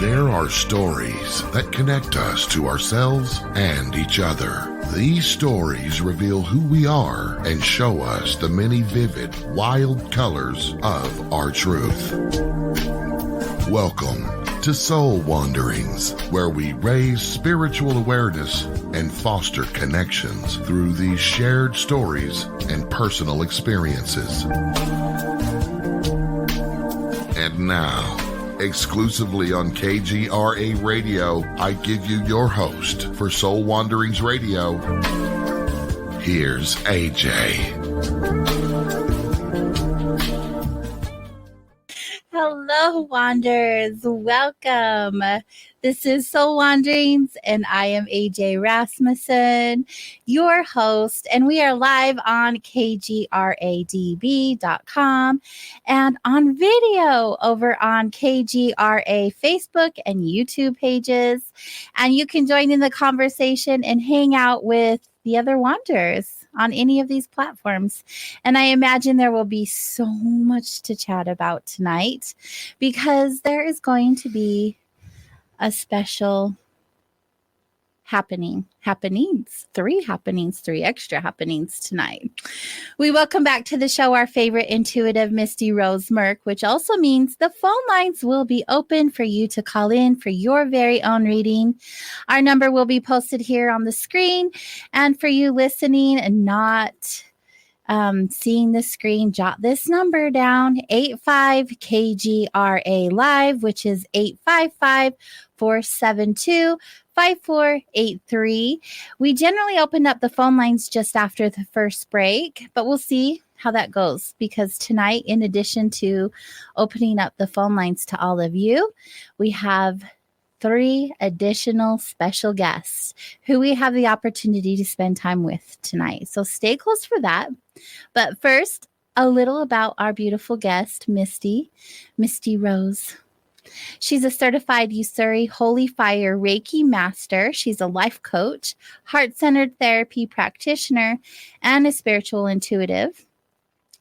There are stories that connect us to ourselves and each other. These stories reveal who we are and show us the many vivid, wild colors of our truth. Welcome to Soul Wanderings, where we raise spiritual awareness and foster connections through these shared stories and personal experiences. And now, exclusively on KGRA Radio, I give you your host for Soul Wanderings Radio. Here's AJ. Hello, Wanderers. Welcome. This is Soul Wanderings, and I am AJ Rasmussen, your host, and we are live on KGRADB.com and on video over on KGRA Facebook and YouTube pages. And you can join in the conversation and hang out with the other Wanderers on any of these platforms. And I imagine there will be so much to chat about tonight because there is going to be a special three extra happenings tonight. We welcome back to the show our favorite intuitive, Misty Rose Merck, which also means the phone lines will be open for you to call in for your very own reading. Our number will be posted here on the screen, and for you listening and not seeing the screen, jot this number down, 85-KGRA Live, which is 855-472-5483. We generally open up the phone lines just after the first break, but we'll see how that goes, because tonight, in addition to opening up the phone lines to all of you, we have 3 additional special guests who we have the opportunity to spend time with tonight. So stay close for that. But first, a little about our beautiful guest, Misty Rose. She's a certified Usuri Holy Fire Reiki master. She's a life coach, heart-centered therapy practitioner, and a spiritual intuitive.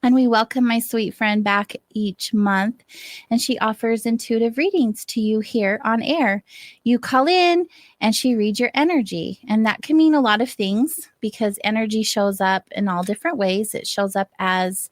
And we welcome my sweet friend back each month, and she offers intuitive readings to you here on air. You call in, and she reads your energy, and that can mean a lot of things because energy shows up in all different ways. It shows up as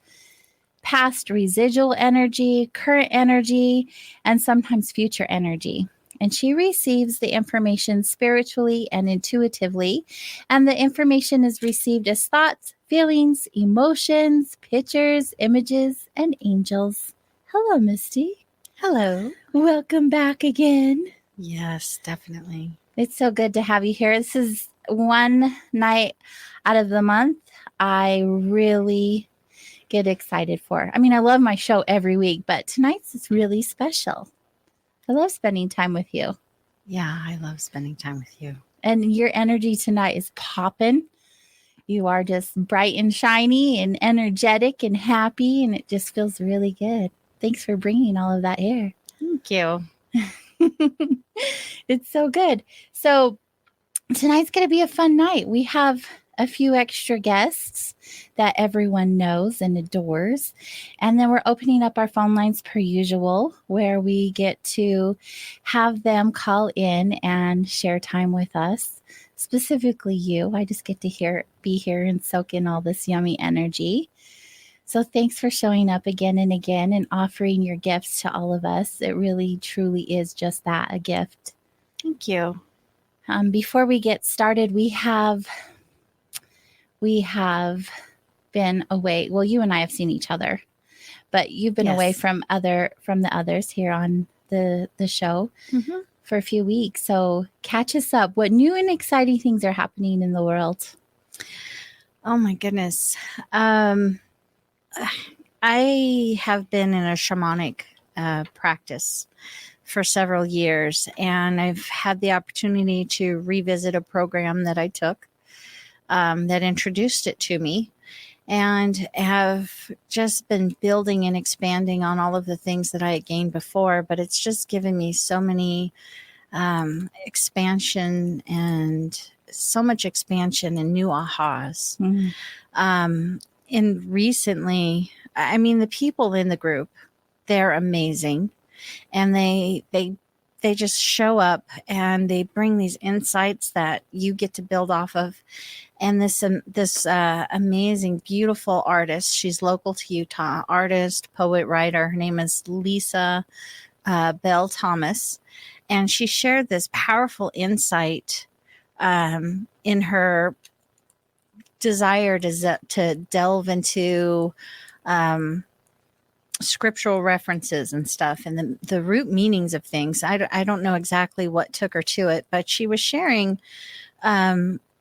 past residual energy, current energy, and sometimes future energy. And she receives the information spiritually and intuitively, and the information is received as thoughts, feelings, emotions, pictures, images, and angels. Hello, Misty. Hello. Welcome back again. Yes, definitely. It's so good to have you here. This is one night out of the month I really get excited for. I mean, I love my show every week, but tonight's is really special. I love spending time with you. Yeah, I love spending time with you. And your energy tonight is popping. You are just bright and shiny and energetic and happy, and it just feels really good. Thanks for bringing all of that here. Thank you. It's so good. So tonight's going to be a fun night. We have a few extra guests that everyone knows and adores. And then we're opening up our phone lines per usual, where we get to have them call in and share time with us. Specifically you. I just get to be here and soak in all this yummy energy. So thanks for showing up again and again and offering your gifts to all of us. It really, truly is just that, a gift. Thank you. Before we get started, we have been away. Well, you and I have seen each other, but you've been away from the others here on the show for a few weeks. So catch us up. What new and exciting things are happening in the world? Oh my goodness. I have been in a shamanic practice for several years, and I've had the opportunity to revisit a program that I took that introduced it to me, and have just been building and expanding on all of the things that I had gained before. But it's just given me so many expansion and so much expansion and new ahas. in recently, I mean, the people in the group, they're amazing, and they just show up and they bring these insights that you get to build off of. And this amazing, beautiful artist, she's local to Utah, artist, poet, writer. Her name is Lisa Bell Thomas, and she shared this powerful insight in her desire to delve into scriptural references and stuff and the root meanings of things. I don't know exactly what took her to it, but she was sharing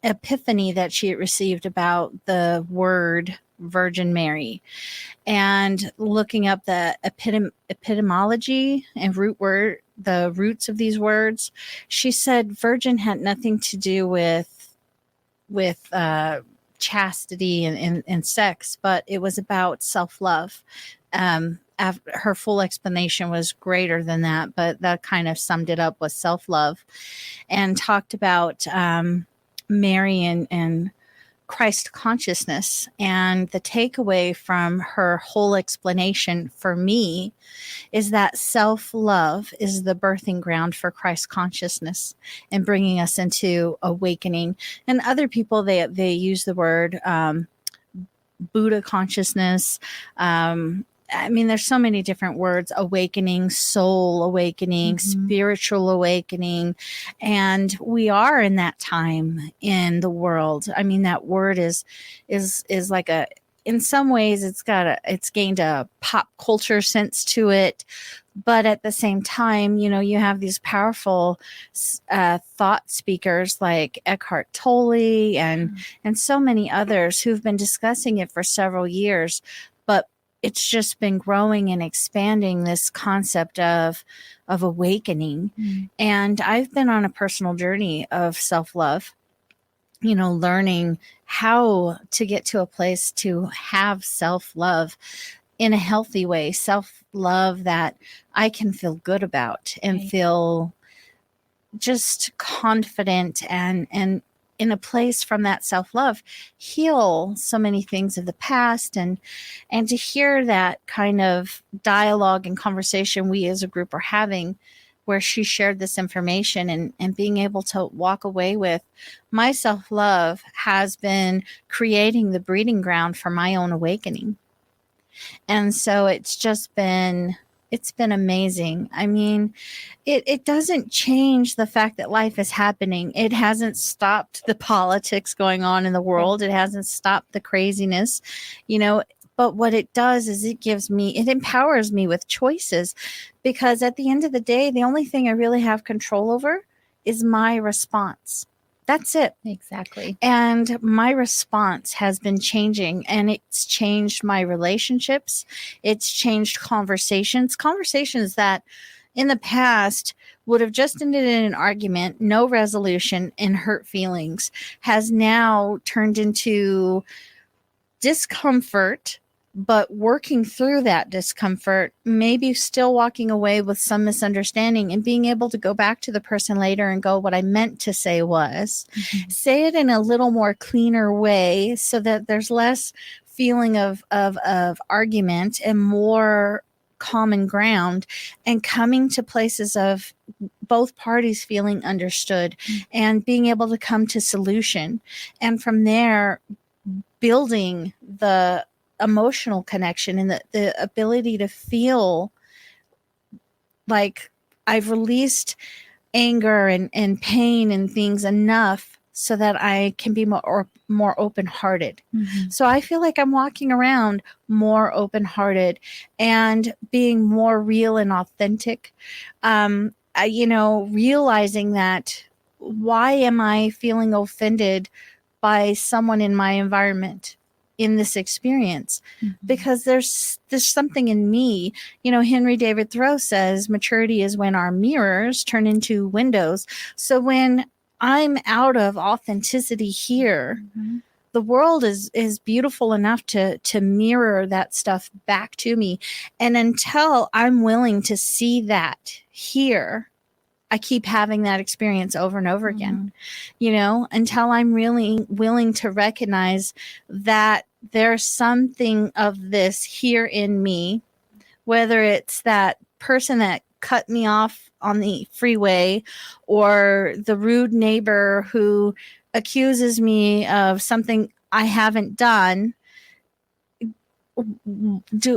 epiphany that she had received about the word Virgin Mary, and looking up the etymology and the roots of these words. She said virgin had nothing to do with chastity and sex, but it was about self-love. Her full explanation was greater than that, but that kind of summed it up, was self-love, and talked about Mary and Christ consciousness. And the takeaway from her whole explanation for me is that self-love is the birthing ground for Christ consciousness and bringing us into awakening. And other people, they use the word Buddha consciousness. I mean, there's so many different words: awakening, soul awakening, spiritual awakening. And we are in that time in the world. I mean, that word is like in some ways it's gained a pop culture sense to it. But at the same time, you have these powerful thought speakers like Eckhart Tolle and so many others who've been discussing it for several years. But it's just been growing and expanding, this concept of awakening. And I've been on a personal journey of self-love, learning how to get to a place to have self-love in a healthy way, self-love that I can feel good about and feel just confident and in a place from that self-love, heal so many things of the past. And to hear that kind of dialogue and conversation we as a group are having, where she shared this information and being able to walk away with, my self-love has been creating the breeding ground for my own awakening. And so it's been amazing. I mean, it doesn't change the fact that life is happening. It hasn't stopped the politics going on in the world. It hasn't stopped the craziness, but what it does is it empowers me with choices, because at the end of the day, the only thing I really have control over is my response. That's it. Exactly. And my response has been changing, and it's changed my relationships. It's changed conversations that in the past would have just ended in an argument, no resolution, and hurt feelings, has now turned into discomfort, but working through that discomfort, maybe still walking away with some misunderstanding and being able to go back to the person later and go, what I meant to say was, say it in a little more cleaner way so that there's less feeling of argument and more common ground, and coming to places of both parties feeling understood and being able to come to solution. And from there, building the emotional connection and the ability to feel like I've released anger and pain and things enough so that I can be more open-hearted. So I feel like I'm walking around more open-hearted and being more real and authentic. Realizing that, why am I feeling offended by someone in my environment in this experience? Because there's something in me. Henry David Thoreau says maturity is when our mirrors turn into windows. So when I'm out of authenticity here, the world is beautiful enough to mirror that stuff back to me. And until I'm willing to see that here, I keep having that experience over and over again, you know, until I'm really willing to recognize that there's something of this here in me, whether it's that person that cut me off on the freeway or the rude neighbor who accuses me of something I haven't done.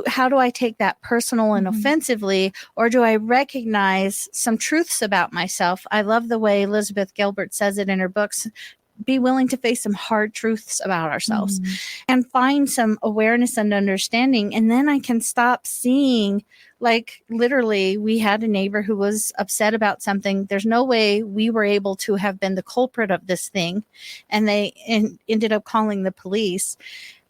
How do I take that personal and offensively, or do I recognize some truths about myself? I love the way Elizabeth Gilbert says it in her books. Be willing to face some hard truths about ourselves and find some awareness and understanding. And then I can stop seeing, like, literally, we had a neighbor who was upset about something. There's no way we were able to have been the culprit of this thing. And they ended up calling the police.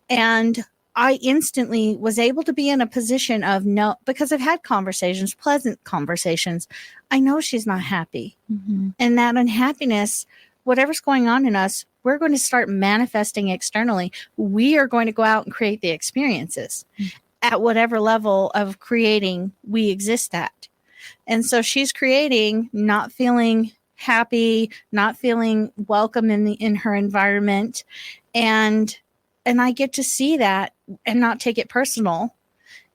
And I instantly was able to be in a position of no, because I've had conversations, pleasant conversations. I know she's not happy. And that unhappiness, whatever's going on in us, we're going to start manifesting externally. We are going to go out and create the experiences at whatever level of creating we exist at. And so she's creating, not feeling happy, not feeling welcome in her environment. And I get to see that and not take it personal.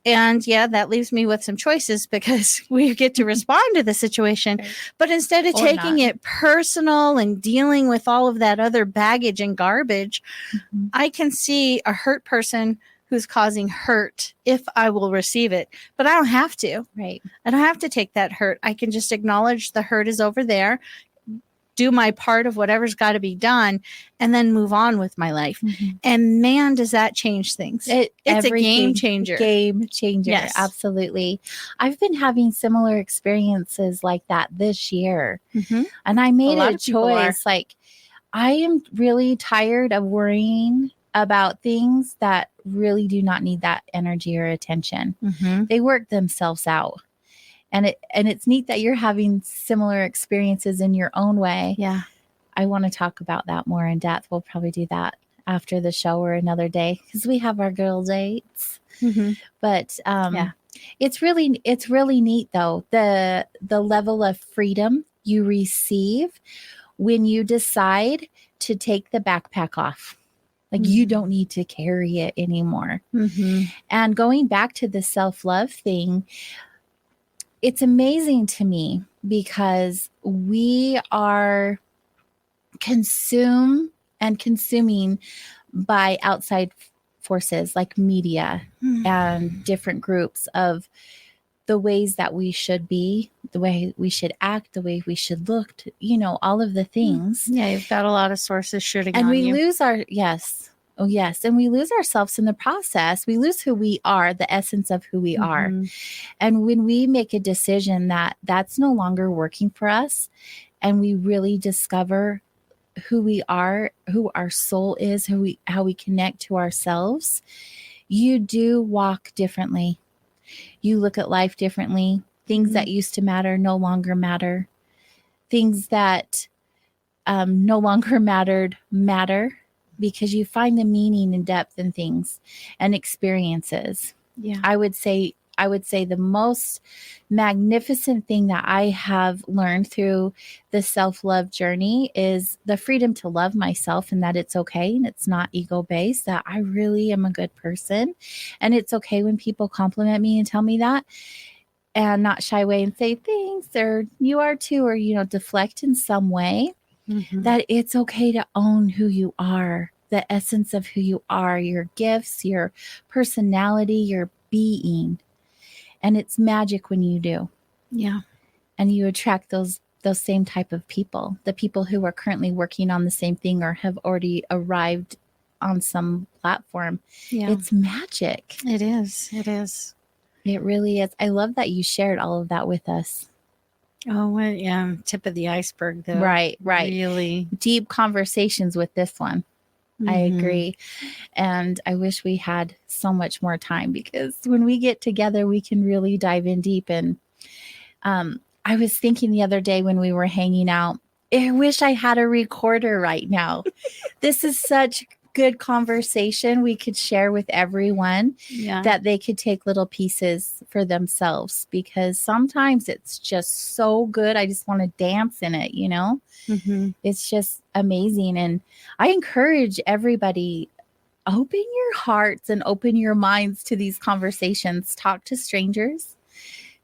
And yeah, that leaves me with some choices because we get to respond to the situation. Right. But instead of taking it personal and dealing with all of that other baggage and garbage, I can see a hurt person who's causing hurt if I will receive it. But I don't have to. Right. I don't have to take that hurt. I can just acknowledge the hurt is over there, do my part of whatever's got to be done, and then move on with my life. And man, does that change things. It's a game changer. Game changer. Yes. Absolutely. I've been having similar experiences like that this year. And I made a choice. Like, I am really tired of worrying about things that really do not need that energy or attention. They work themselves out. And it's neat that you're having similar experiences in your own way. Yeah. I want to talk about that more in depth. We'll probably do that after the show or another day because we have our girl dates. But it's really neat though. The level of freedom you receive when you decide to take the backpack off. Like you don't need to carry it anymore. And going back to the self-love thing, it's amazing to me because we are consuming by outside forces like media and different groups of the ways that we should be, the way we should act, the way we should look, all of the things. Yeah, you've got a lot of sources shooting and on we you. lose our, yes. Oh, yes. And we lose ourselves in the process. We lose who we are, the essence of who we are. And when we make a decision that that's no longer working for us, and we really discover who we are, who our soul is, how we connect to ourselves, you do walk differently. You look at life differently. Things that used to matter no longer matter. Things that no longer mattered matter. Because you find the meaning and depth in things and experiences. Yeah. I would say the most magnificent thing that I have learned through the self-love journey is the freedom to love myself and that it's okay and it's not ego-based, that I really am a good person. And it's okay when people compliment me and tell me that and not shy away and say thanks or you are too, or, deflect in some way. That it's okay to own who you are, the essence of who you are, your gifts, your personality, your being. And it's magic when you do. Yeah. And you attract those same type of people, the people who are currently working on the same thing or have already arrived on some platform. Yeah. It's magic. It is. It is. It really is. I love that you shared all of that with us. Oh, well, yeah. Tip of the iceberg, though. Right. Really deep conversations with this one. I agree. And I wish we had so much more time because when we get together, we can really dive in deep. And I was thinking the other day when we were hanging out, I wish I had a recorder right now. This is such good conversation we could share with everyone, Yeah. that they could take little pieces for themselves, because sometimes it's just so good. I just want to dance in it, you know? Mm-hmm. It's just amazing. And I encourage everybody, open your hearts and open your minds to these conversations. Talk to strangers,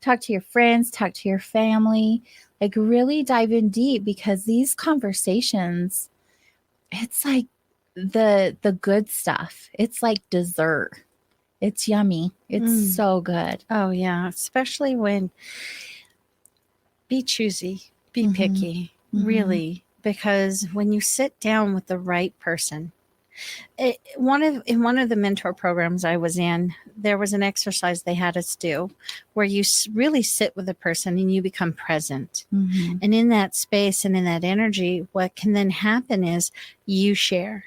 talk to your friends, talk to your family, like really dive in deep, because these conversations, it's like the good stuff. It's like dessert. It's yummy. It's so good. Oh, yeah. Especially when be choosy, be Mhm. picky, Mhm. really, because when you sit down with the right person, in one of the mentor programs I was in, there was an exercise they had us do where you really sit with a person and you become present. Mhm. And in that space and in that energy, what can then happen is you share,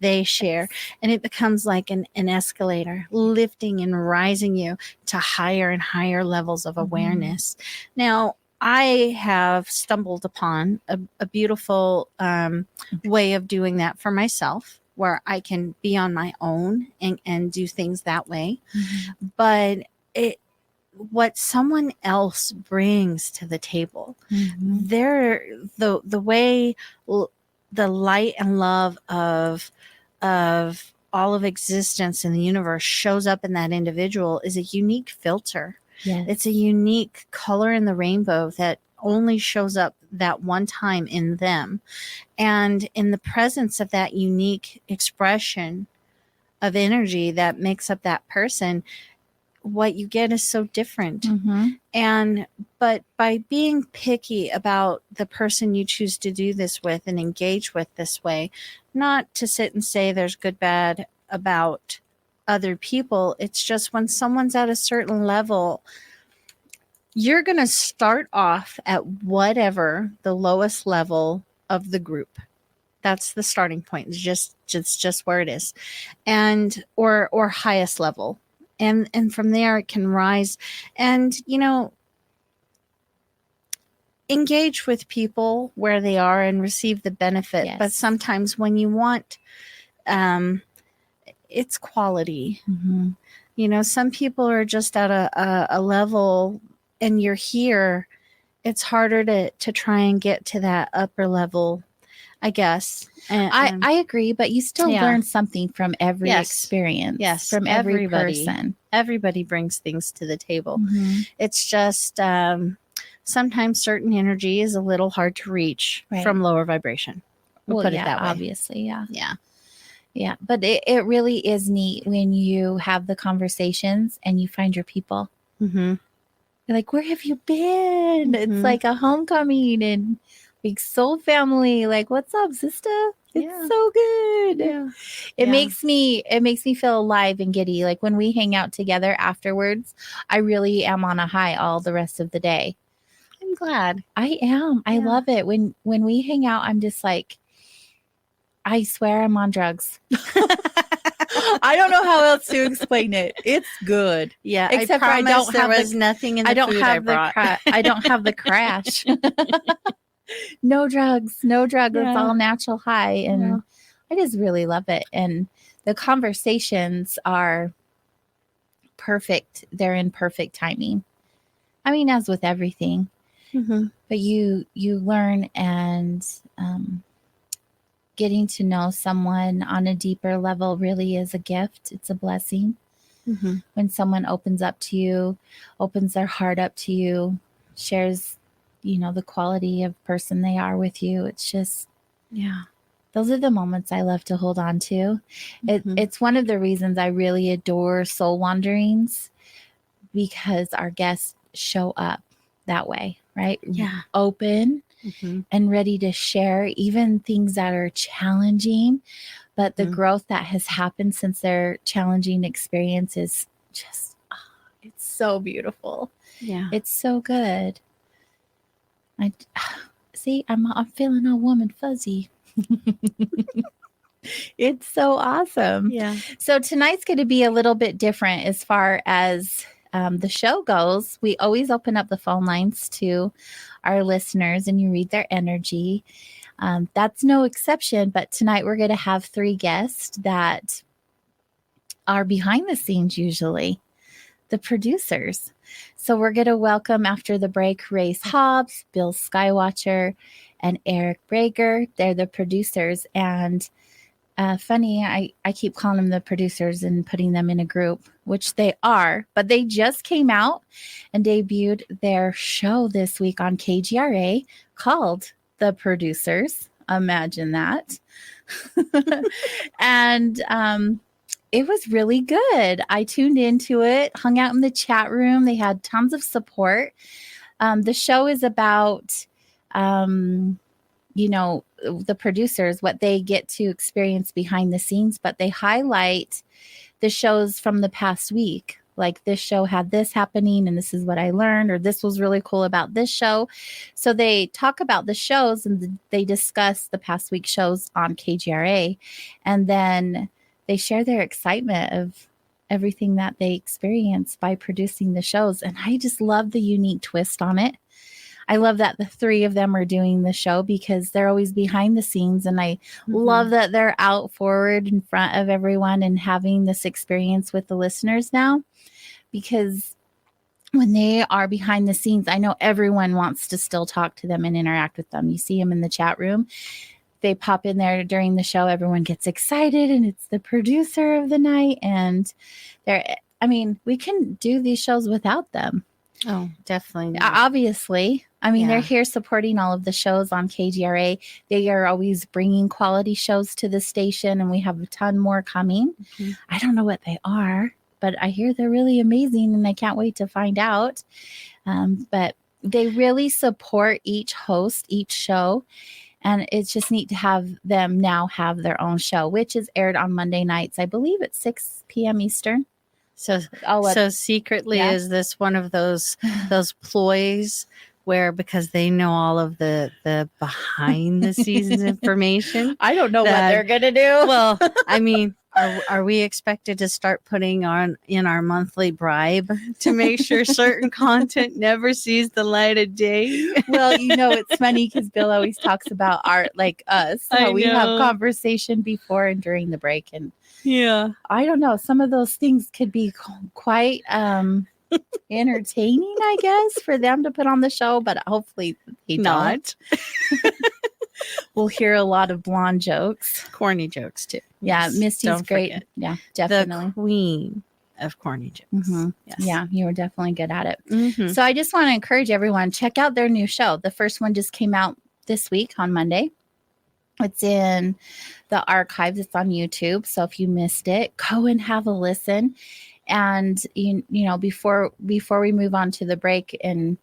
they share, and it becomes like an escalator, lifting and rising you to higher and higher levels of awareness. Now, I have stumbled upon a beautiful way of doing that for myself, where I can be on my own and do things that way. Mhm. But what someone else brings to the table, Mhm. the way the light and love of all of existence in the universe shows up in that individual is a unique filter. Yes. It's a unique color in the rainbow that only shows up that one time in them. And in the presence of that unique expression of energy that makes up that person, what you get is so different. Mhm. But by being picky about the person you choose to do this with and engage with this way, not to sit and say there's good, bad about other people. It's just when someone's at a certain level, you're going to start off at whatever the lowest level of the group. That's the starting point. It's just where it is. And or highest level. And from there it can rise. And engage with people where they are and receive the benefit. Yes. But sometimes when you want it's quality. Mhm. Some people are just at a level, and you're here. It's harder to try and get to that upper level, I guess. I agree, but you still Yeah. learn something from every Yes. experience. Yes, From every everybody. person. Everybody brings things to the table. Mhm. It's just sometimes certain energy is a little hard to reach Right. from lower vibration. We'll Well, put yeah, it that way. obviously, yeah. Yeah. Yeah, but it really is neat when you have the conversations and you find your people. Mm-hmm. You're like, where have you been? It's Mhm. like a homecoming and like soul family. Like, what's up, sister? It's Yeah. so good. Yeah. It Yeah. makes me feel alive and giddy. Like when we hang out together afterwards, I really am on a high all the rest of the day. I'm glad. I am. I Yeah. love it. When we hang out, I'm just like, I swear I'm on drugs. I don't know how else to explain it. It's good. Yeah, Except for I promise don't there have was the nothing in the I don't food have I the brought. I don't have the crash. No drugs. No drugs. It's Yeah. all natural high. And Yeah. I just really love it. And the conversations are perfect. They're in perfect timing. I mean, as with everything. Mm-hmm. But you learn, and getting to know someone on a deeper level really is a gift. It's a blessing. Mm-hmm. When someone opens up to you, opens their heart up to you, shares, the quality of person they are with you. It's just, Yeah. those are the moments I love to hold on to. Mhm. It's one of the reasons I really adore Soul Wanderings, because our guests show up that way, right? Yeah. Open Mm-hmm. and ready to share even things that are challenging, but the Mhm. growth that has happened since their challenging experience is just, it's so beautiful. Yeah. It's so good. I see. I'm feeling all warm and fuzzy. It's so awesome. Yeah. So tonight's going to be a little bit different as far as the show goes. We always open up the phone lines to our listeners, and you read their energy. That's no exception, but tonight we're going to have 3 guests that are behind the scenes, usually the producers. So we're going to welcome after the break Race Hobbs, Bill Skywatcher, and Eric Brager. They're the producers. And funny, I keep calling them the producers and putting them in a group, which they are, but they just came out and debuted their show this week on KGRA called The Producers. Imagine that. And it was really good. I tuned into it, hung out in the chat room. They had tons of support. The show is about, the producers, what they get to experience behind the scenes, but they highlight the shows from the past week. Like, this show had this happening and this is what I learned, or this was really cool about this show. So they talk about the shows and they discuss the past week shows on KGRA. And then they share their excitement of everything that they experienced by producing the shows. And I just love the unique twist on it. I love that the 3 of them are doing the show because they're always behind the scenes. And I love that they're out forward in front of everyone and having this experience with the listeners now. Because when they are behind the scenes, I know everyone wants to still talk to them and interact with them. You see them in the chat room. They pop in there during the show. Everyone gets excited and it's the producer of the night. And we can do these shows without them. Oh, definitely not. Obviously. They're here supporting all of the shows on KGRA. They are always bringing quality shows to the station, and we have a ton more coming. Mm-hmm. I don't know what they are, but I hear they're really amazing, and I can't wait to find out. But they really support each host, each show, and it's just neat to have them now have their own show, which is aired on Monday nights, I believe at 6 p.m. Eastern. So secretly, is this one of those ploys where, because they know all of the behind the scenes information? I don't know what they're going to do. Well, are we expected to start putting in our monthly bribe to make sure certain content never sees the light of day? Well, it's funny because Bill always talks about art like us. How we have conversation before and during the break. And yeah, I don't know. Some of those things could be quite entertaining, I guess, for them to put on the show, but hopefully they don't. We'll hear a lot of blonde jokes. Corny jokes, too. Yeah, yes, Misty's great. Forget. Yeah, definitely. The queen of corny jokes. Mm-hmm. Yes. Yeah, you were definitely good at it. Mm-hmm. So I just want to encourage everyone, check out their new show. The first one just came out this week on Monday. It's in the archives. It's on YouTube. So if you missed it, go and have a listen. And, before we move on to the break and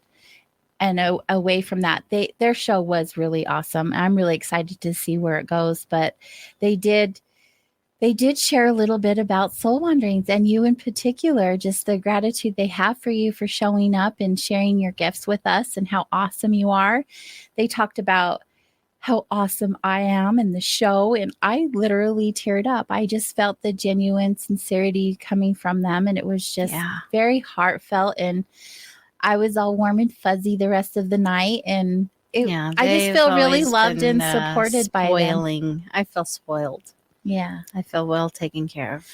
away from that, their show was really awesome. I'm really excited to see where it goes. But they did share a little bit about soul wanderings, and you in particular, just the gratitude they have for you for showing up and sharing your gifts with us and how awesome you are. They talked about how awesome I am in the show, and I literally teared up. I just felt the genuine sincerity coming from them, and it was just very heartfelt, and I was all warm and fuzzy the rest of the night, and I just feel really loved and supported by them. I feel spoiled. Yeah. I feel well taken care of.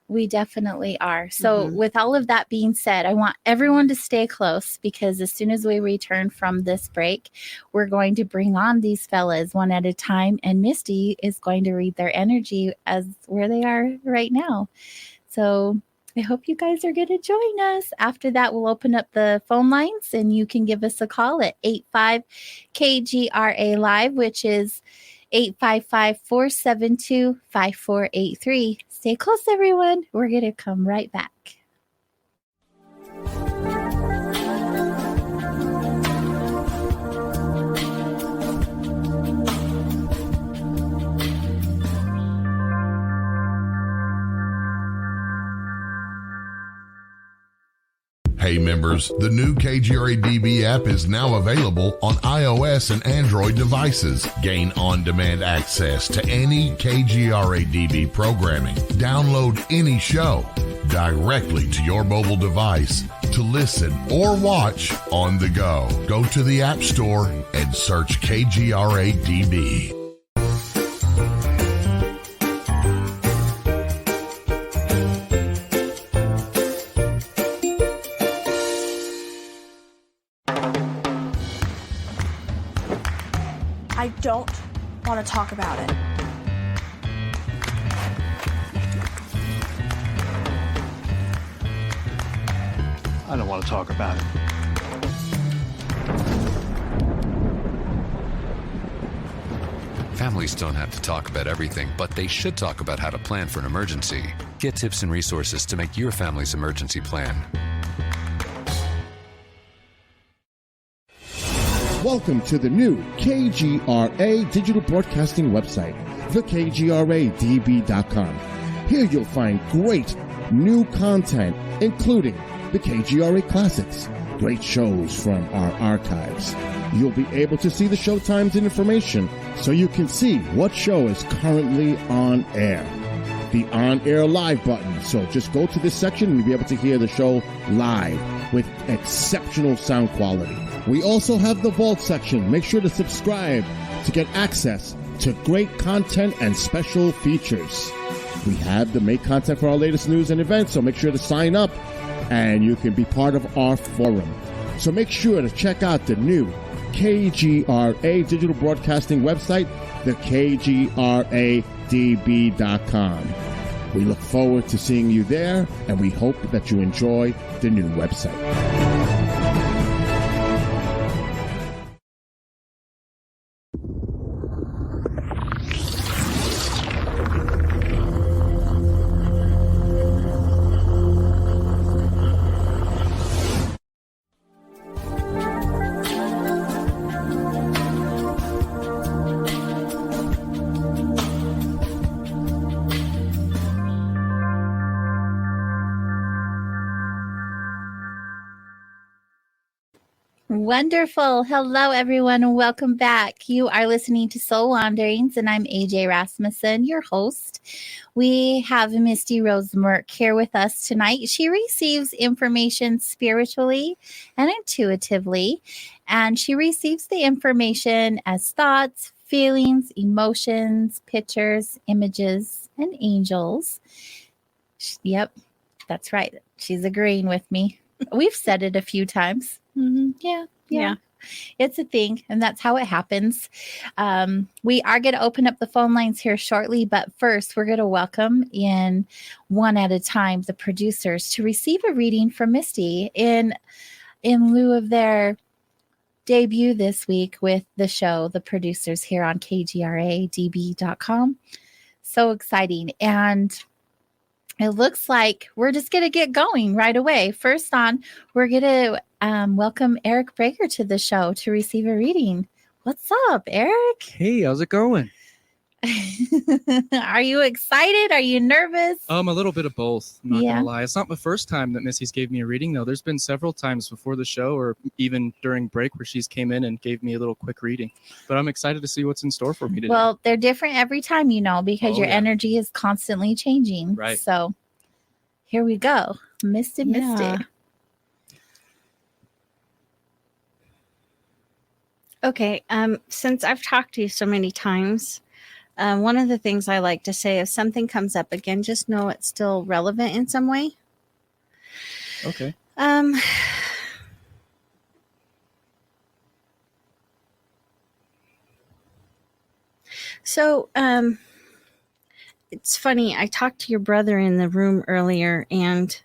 We definitely are. So with all of that being said, I want everyone to stay close, because as soon as we return from this break, we're going to bring on these fellas one at a time, and Misty is going to read their energy as where they are right now. So I hope you guys are going to join us. After that, we'll open up the phone lines, and you can give us a call at 85-KGRA Live, which is 855-472-5483. Stay close, everyone. We're going to come right back. Hey members, the new KGRA DB app is now available on iOS and Android devices. Gain on-demand access to any KGRA DB programming. Download any show. directly to your mobile device to listen or watch on the go. Go to the App Store and search KGRA-DB. I don't want to talk about it. I don't want to talk about it. Families don't have to talk about everything, but they should talk about how to plan for an emergency. Get tips and resources to make your family's emergency plan. Welcome to the new KGRA digital broadcasting website, thekgradb.com. Here you'll find great new content, including the KGRA Classics, great shows from our archives. You'll be able to see the show times and information so you can see what show is currently on air. The on-air live button, so just go to this section and you'll be able to hear the show live with exceptional sound quality. We also have the Vault section. Make sure to subscribe to get access to great content and special features. We have the make content for our latest news and events, so make sure to sign up and you can be part of our forum. So make sure to check out the new KGRA digital broadcasting website, thekgradb.com. We look forward to seeing you there, and we hope that you enjoy the new website. Wonderful. Hello, everyone, and welcome back. You are listening to Soul Wanderings, and I'm AJ Rasmussen, your host. We have Misty Rose Merck here with us tonight. She receives information spiritually and intuitively, and she receives the information as thoughts, feelings, emotions, pictures, images, and angels. Yep, that's right. She's agreeing with me. We've said it a few times. Mm-hmm. Yeah. It's a thing, and that's how it happens. We are going to open up the phone lines here shortly, but first we're going to welcome in one at a time the producers to receive a reading from Misty in lieu of their debut this week with the show, the producers here on KGRADB.com. So exciting. And it looks like we're just going to get going right away. First on, we're going to welcome Eric Breaker to the show to receive a reading. What's up, Eric? Hey, how's it going? Are you excited? Are you nervous? A little bit of both. I'm not gonna lie. It's not the first time that Missy's gave me a reading, though. There's been several times before the show, or even during break, where she's came in and gave me a little quick reading. But I'm excited to see what's in store for me today. Well, they're different every time, because your energy is constantly changing. Right. So here we go, Misty. Okay. Since I've talked to you so many times, one of the things I like to say, if something comes up again, just know it's still relevant in some way. Okay. So, it's funny. I talked to your brother in the room earlier, and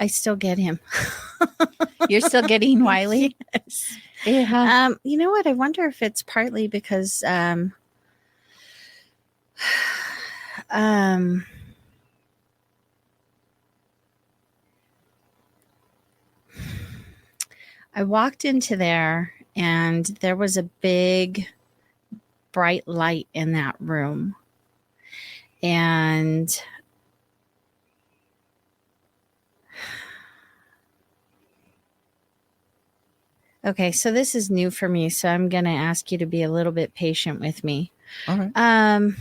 I still get him. You're still getting Wiley? Yes. Yeah. You know what? I wonder if it's partly because I walked into there and there was a big bright light in that room. And Okay, so this is new for me, so I'm going to ask you to be a little bit patient with me. All right.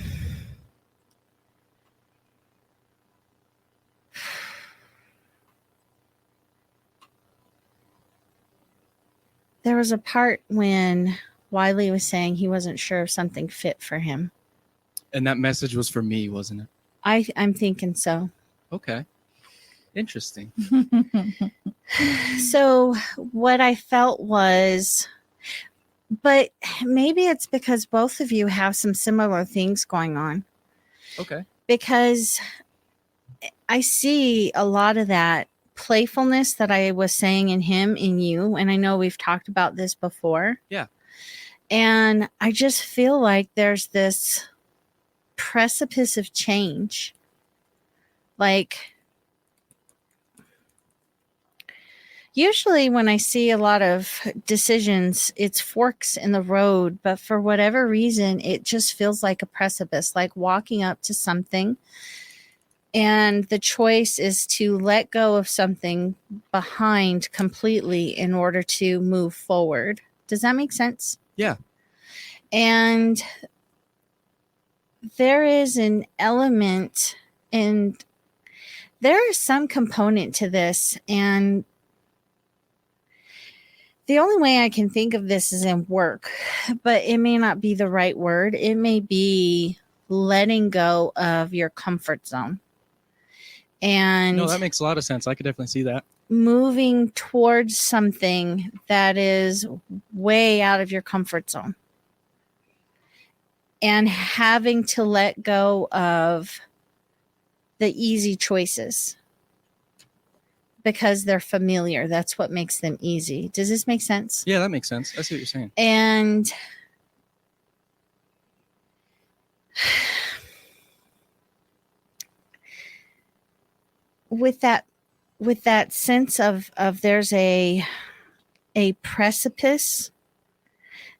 There was a part when Wiley was saying he wasn't sure if something fit for him. And that message was for me, wasn't it? I'm thinking so. Okay. Interesting. So what I felt was, but maybe it's because both of you have some similar things going on. Okay. Because I see a lot of that playfulness that I was saying in him, in you. And I know we've talked about this before. Yeah. And I just feel like there's this precipice of change. Like, usually when I see a lot of decisions, it's forks in the road, but for whatever reason, it just feels like a precipice, like walking up to something. And the choice is to let go of something behind completely in order to move forward. Does that make sense? Yeah. And there is an element, and there is some component to this. And the only way I can think of this is in work, but it may not be the right word. It may be letting go of your comfort zone. And no, that makes a lot of sense. I could definitely see that. Moving towards something that is way out of your comfort zone. And having to let go of the easy choices because they're familiar. That's what makes them easy. Does this make sense? Yeah, that makes sense. I see what you're saying. And with that sense of there's a precipice.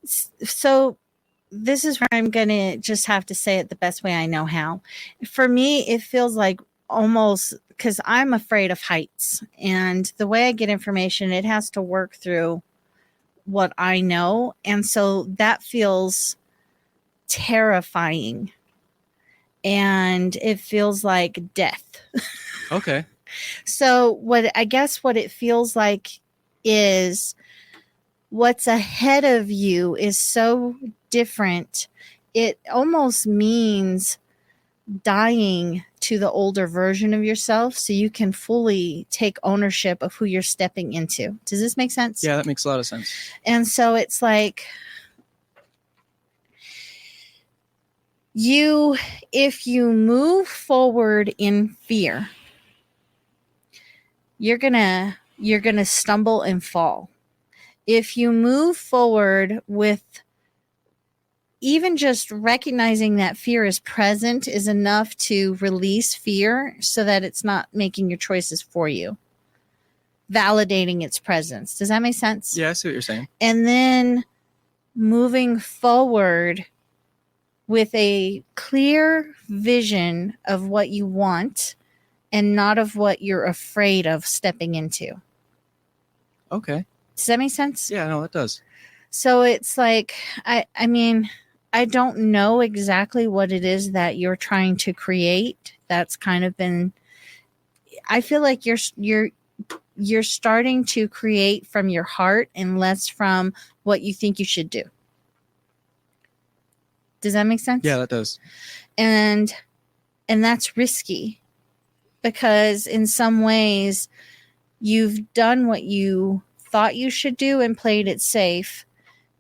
So this is where I'm going to just have to say it the best way I know how. For me, it feels like almost, because I'm afraid of heights, and the way I get information, it has to work through what I know. And so that feels terrifying, and it feels like death. Okay. So what it feels like is what's ahead of you is so different. It almost means dying to the older version of yourself so you can fully take ownership of who you're stepping into. Does this make sense? Yeah, that makes a lot of sense. And so it's like if you move forward in fear, you're gonna stumble and fall. If you move forward with even just recognizing that fear is present is enough to release fear so that it's not making your choices for you, validating its presence. Does that make sense? Yeah, I see what you're saying. And then moving forward with a clear vision of what you want and not of what you're afraid of stepping into. Okay. Does that make sense? Yeah, no, it does. So it's like, I mean, I don't know exactly what it is that you're trying to create. That's kind of been, I feel like you're starting to create from your heart and less from what you think you should do. Does that make sense? Yeah, that does. And that's risky because in some ways you've done what you thought you should do and played it safe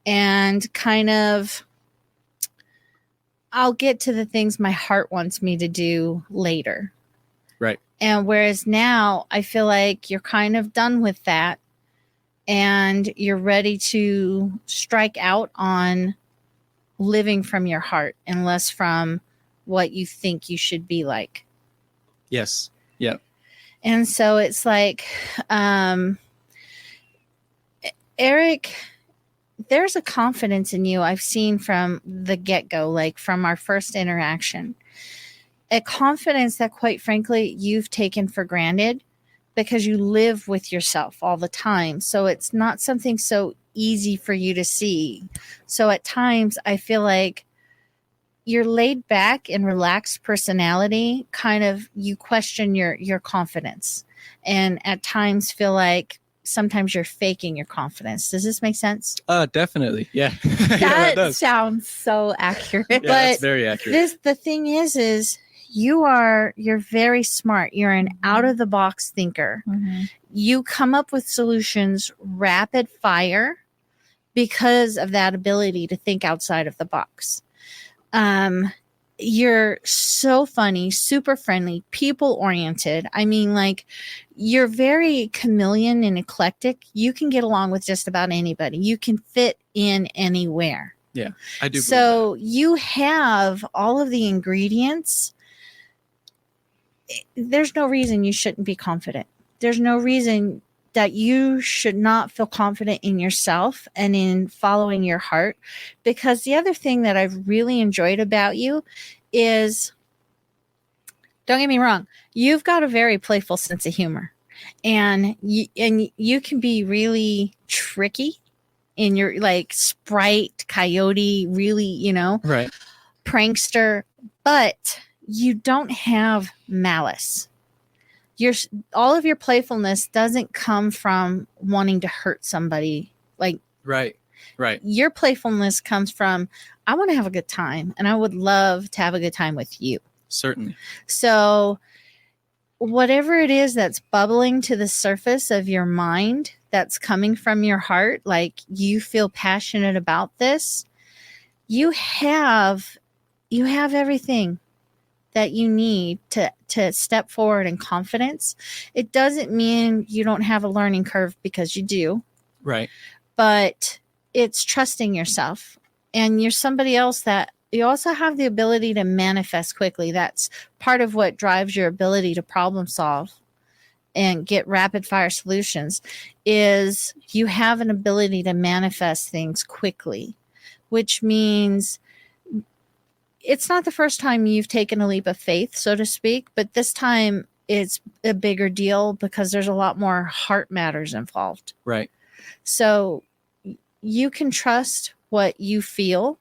and kind of, I'll get to the things my heart wants me to do later. Right. And whereas now I feel like you're kind of done with that and you're ready to strike out on living from your heart and less from what you think you should be like. Yes. Yeah. And so it's like, Eric, there's a confidence in you I've seen from the get-go, like from our first interaction. A confidence that, quite frankly, you've taken for granted because you live with yourself all the time. So it's not something so easy for you to see. So at times I feel like your laid back and relaxed personality kind of, you question your confidence, and at times feel like sometimes you're faking your confidence. Does this make sense? Definitely. Yeah. That does. sounds so accurate. Yeah, But that's very accurate. the thing is you're very smart. You're an out of the box thinker. Mm-hmm. You come up with solutions rapid fire because of that ability to think outside of the box. You're so funny, super friendly, people oriented. I mean, like, you're very chameleon and eclectic. You can get along with just about anybody. You can fit in anywhere. Yeah, I do. So you have all of the ingredients. There's no reason you shouldn't be confident. There's no reason that you should not feel confident in yourself and in following your heart. Because the other thing that I've really enjoyed about you is, don't get me wrong, you've got a very playful sense of humor, and you can be really tricky in your, like, sprite, coyote, really, Right. prankster, but you don't have malice. All of your playfulness doesn't come from wanting to hurt somebody. Like, Right. your playfulness comes from, I want to have a good time, and I would love to have a good time with you. Certainly. So whatever it is that's bubbling to the surface of your mind, that's coming from your heart, like you feel passionate about this, you have everything that you need to step forward in confidence. It doesn't mean you don't have a learning curve, because you do. Right. But it's trusting yourself, and you're somebody else that you also have the ability to manifest quickly. That's part of what drives your ability to problem solve and get rapid fire solutions, is you have an ability to manifest things quickly, which means it's not the first time you've taken a leap of faith, so to speak, but this time it's a bigger deal because there's a lot more heart matters involved. Right. So you can trust what you feel.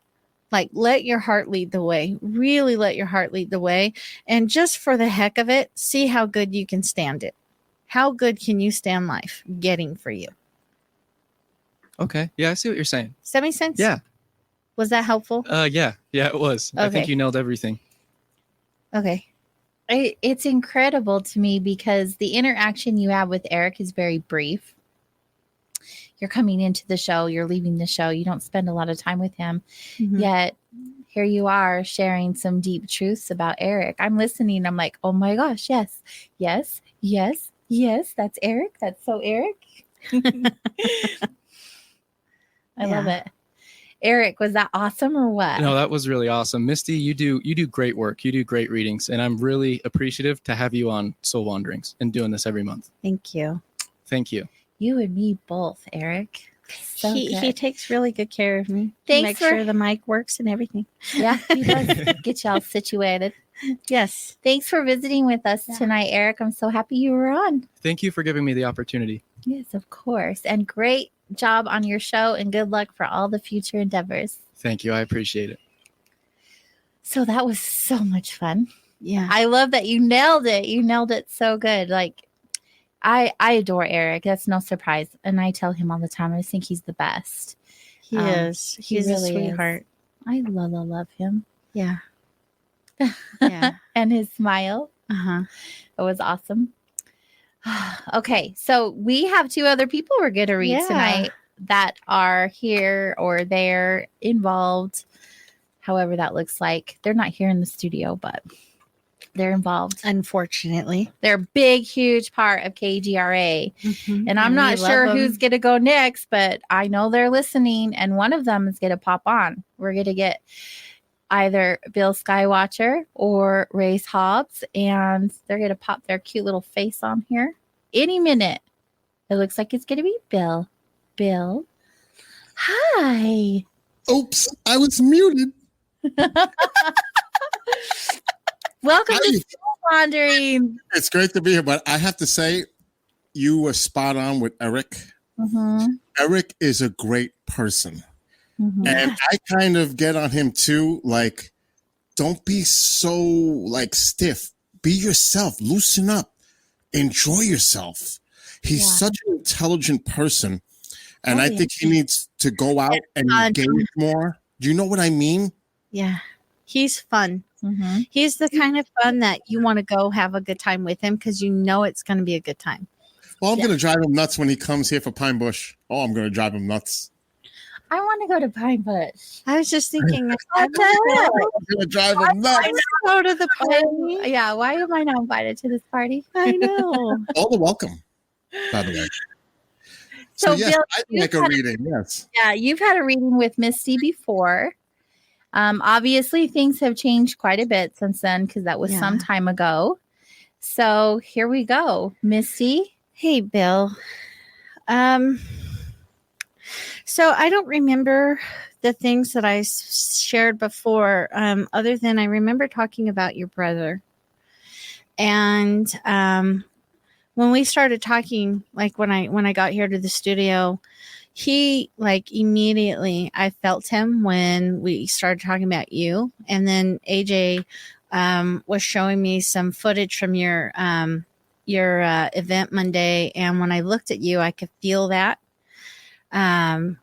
Like, let your heart lead the way. Really let your heart lead the way. And just for the heck of it, see how good you can stand it. How good can you stand life getting for you? Okay. Yeah, I see what you're saying. Does that make sense? Yeah. Was that helpful? Yeah, it was. I think Okay. you nailed everything. Okay. It's incredible to me because the interaction you have with Eric is very brief. You're coming into the show, you're leaving the show, you don't spend a lot of time with him. Mhm. Yet here you are sharing some deep truths about Eric. I'm listening. I'm like, oh my gosh, yes, that's Eric. That's so Eric. I love it. Eric, was that awesome or what? No, that was really awesome. Misty, you do great work. You do great readings, and I'm really appreciative to have you on Soul Wanderings and doing this every month. Thank you. Thank you. You and me both, Eric. So He takes really good care of me. Thanks Make for- sure the mic works and everything. Yeah, he does get y'all situated. Yes. Thanks for visiting with us tonight, Eric. I'm so happy you were on. Thank you for giving me the opportunity. Yes, of course. And great job on your show, and good luck for all the future endeavors. Thank you. I appreciate it. So that was so much fun. Yeah. I love that you nailed it. You nailed it so good. Like, I adore Eric. That's no surprise. And I tell him all the time, I just think he's the best. He is. He's really a sweetheart. is. I love him. Yeah. Yeah. And his smile. Uh-huh. It was awesome. Okay, so we have two other people we're going to read tonight that are here or they're involved, however that looks like. They're not here in the studio, but they're involved. Unfortunately. They're a big, huge part of KGRA. Mm-hmm. And I'm not sure who's going to go next, but I know they're listening, and one of them is going to pop on. We're going to get either Bill Skywatcher or Race Hobbs, and they're going to pop their cute little face on here any minute. It looks like it's going to be Bill. Bill, hi. Oops, I was muted. Welcome to Soul Wandering. It's great to be here, but I have to say, you were spot on with Eric. Eric is a great person. Mm-hmm. And I kind of get on him too. Like, don't be so like stiff. Be yourself. Loosen up. Enjoy yourself. He's such an intelligent person. And I think he needs to go out and engage more. Do you know what I mean? Yeah. He's fun. Mm-hmm. He's the kind of fun that you want to go have a good time with him because you know it's going to be a good time. Well, I'm going to drive him nuts when he comes here for Pine Bush. Oh, I'm going to drive him nuts. I want to go to Pine Bush. I was just thinking, I'm going to drive him nuts. go to the party. Yeah, why am I not invited to this party? I know. All the welcome, by the way. So, yes, Bill, I'd like a reading. Yes. Yeah, you've had a reading with Misty before. Obviously, things have changed quite a bit since then because that was some time ago. So here we go. Misty. Hey, Bill. So I don't remember the things that I shared before, other than I remember talking about your brother. And when we started talking, like when I got here to the studio, he like immediately I felt him when we started talking about you. And then AJ was showing me some footage from your event Monday, and when I looked at you, I could feel that. And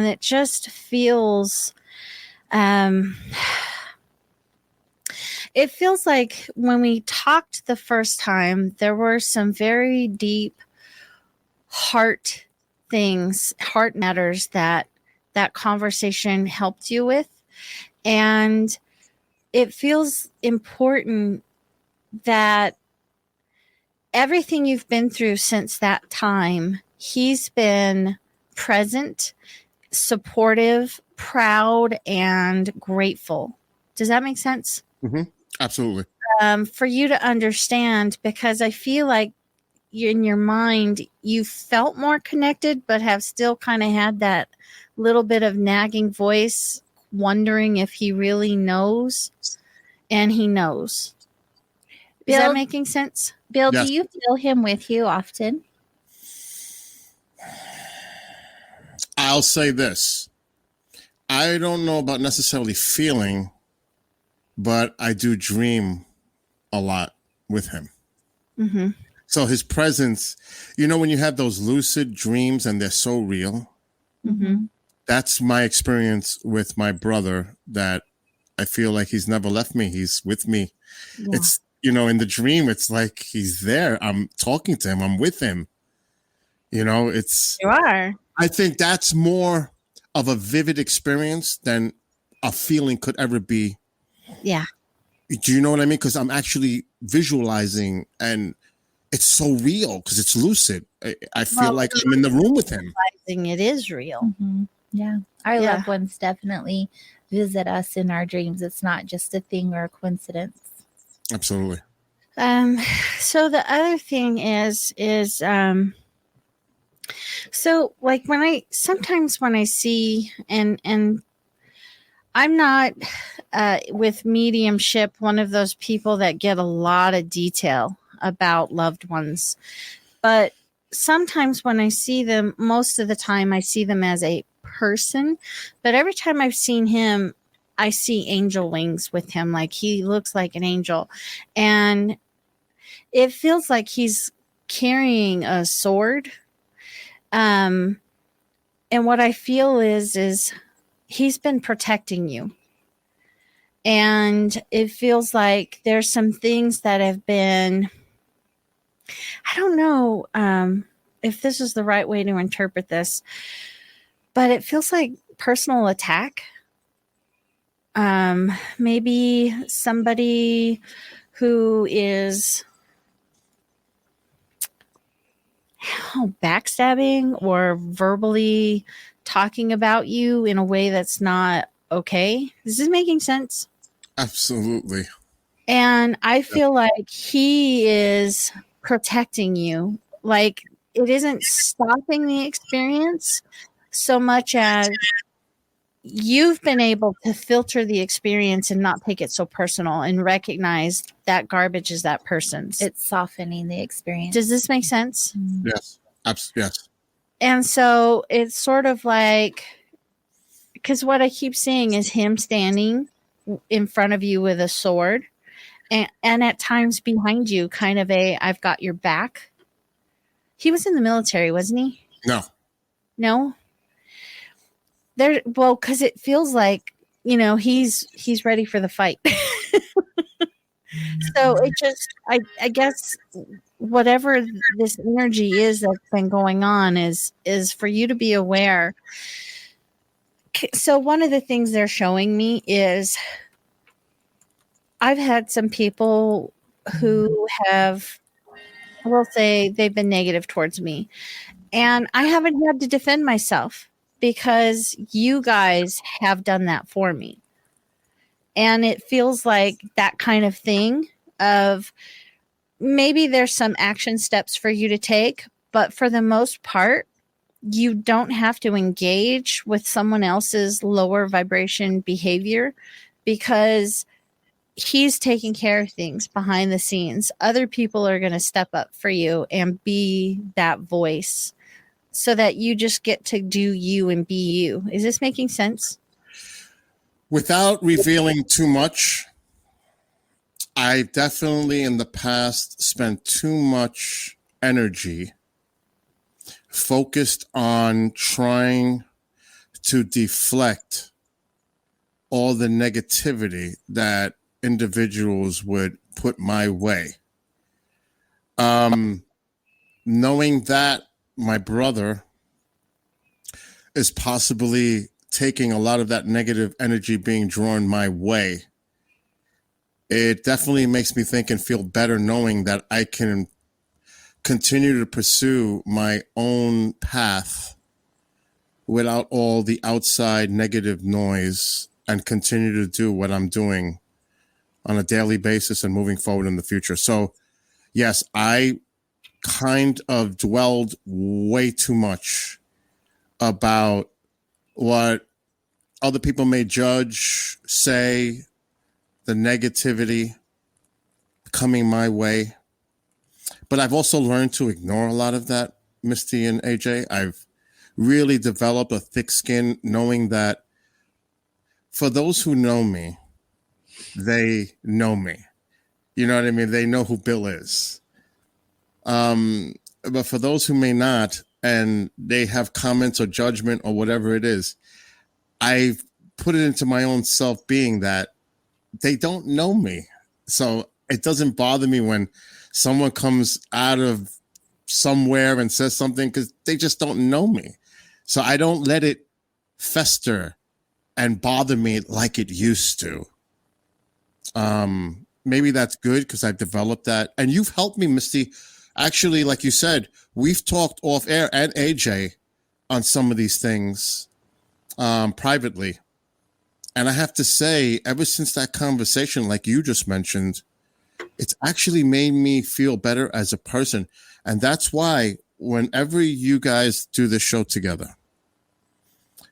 it just feels, it feels like when we talked the first time, there were some very deep heart matters that conversation helped you with. And it feels important that everything you've been through since that time, he's been present, supportive, proud, and grateful. Does that make sense? Mm-hmm. Absolutely. For you to understand, because I feel like in your mind, you felt more connected, but have still kind of had that little bit of nagging voice, wondering if he really knows, and he knows. Is that making sense? Bill, do you feel him with you often? I'll say this. I don't know about necessarily feeling, but I do dream a lot with him. Mm-hmm. So his presence, when you have those lucid dreams and they're so real, mm-hmm. That's my experience with my brother, that I feel like he's never left me. He's with me. Yeah. It's, in the dream, it's like he's there. I'm talking to him. I'm with him. You are. I think that's more of a vivid experience than a feeling could ever be. Yeah. Do you know what I mean? Because I'm actually visualizing, and it's so real because it's lucid. I feel like I'm in the room with him. It is real. Mm-hmm. Yeah. Our loved ones definitely visit us in our dreams. It's not just a thing or a coincidence. Absolutely. So the other thing is so like sometimes when I see, and I'm not with mediumship one of those people that get a lot of detail about loved ones, but sometimes when I see them, most of the time I see them as a person, but every time I've seen him, I see angel wings with him. Like he looks like an angel, and it feels like he's carrying a sword. And what I feel is he's been protecting you. And it feels like there's some things that have been, I don't know if this is the right way to interpret this, but it feels like personal attack. Maybe somebody who is backstabbing or verbally talking about you in a way that's not okay. Is this making sense? Absolutely. And I feel like he is protecting you. Like it isn't stopping the experience so much as you've been able to filter the experience and not take it so personal and recognize that garbage is that person's. It's softening the experience. Does this make sense? Yes. Yes. And so it's sort of like, because what I keep seeing is him standing in front of you with a sword, and at times behind you, kind of I've got your back. He was in the military, wasn't he? No. No? Well, because it feels like, he's ready for the fight. So it just, I guess whatever this energy is that's been going on is for you to be aware. So one of the things they're showing me is I've had some people who have, we'll say, they've been negative towards me, and I haven't had to defend myself because you guys have done that for me. And it feels like that kind of thing of maybe there's some action steps for you to take, but for the most part, you don't have to engage with someone else's lower vibration behavior because he's taking care of things behind the scenes. Other people are going to step up for you and be that voice so that you just get to do you and be you. Is this making sense? Without revealing too much, I definitely in the past spent too much energy focused on trying to deflect all the negativity that individuals would put my way. Knowing that my brother is possibly taking a lot of that negative energy being drawn my way, it definitely makes me think and feel better knowing that I can continue to pursue my own path without all the outside negative noise and continue to do what I'm doing on a daily basis and moving forward in the future. So yes, I kind of dwelled way too much about what other people may judge, say, the negativity coming my way. But I've also learned to ignore a lot of that, Misty and AJ. I've really developed a thick skin knowing that for those who know me, they know me. You know what I mean? They know who Bill is. But for those who may not, and they have comments or judgment or whatever it is, I've put it into my own self-being that they don't know me. So it doesn't bother me when someone comes out of somewhere and says something because they just don't know me. So I don't let it fester and bother me like it used to. Maybe that's good because I've developed that. And you've helped me, Misty. Actually, like you said, we've talked off air and AJ on some of these things privately. And I have to say, ever since that conversation, like you just mentioned, it's actually made me feel better as a person. And that's why whenever you guys do this show together,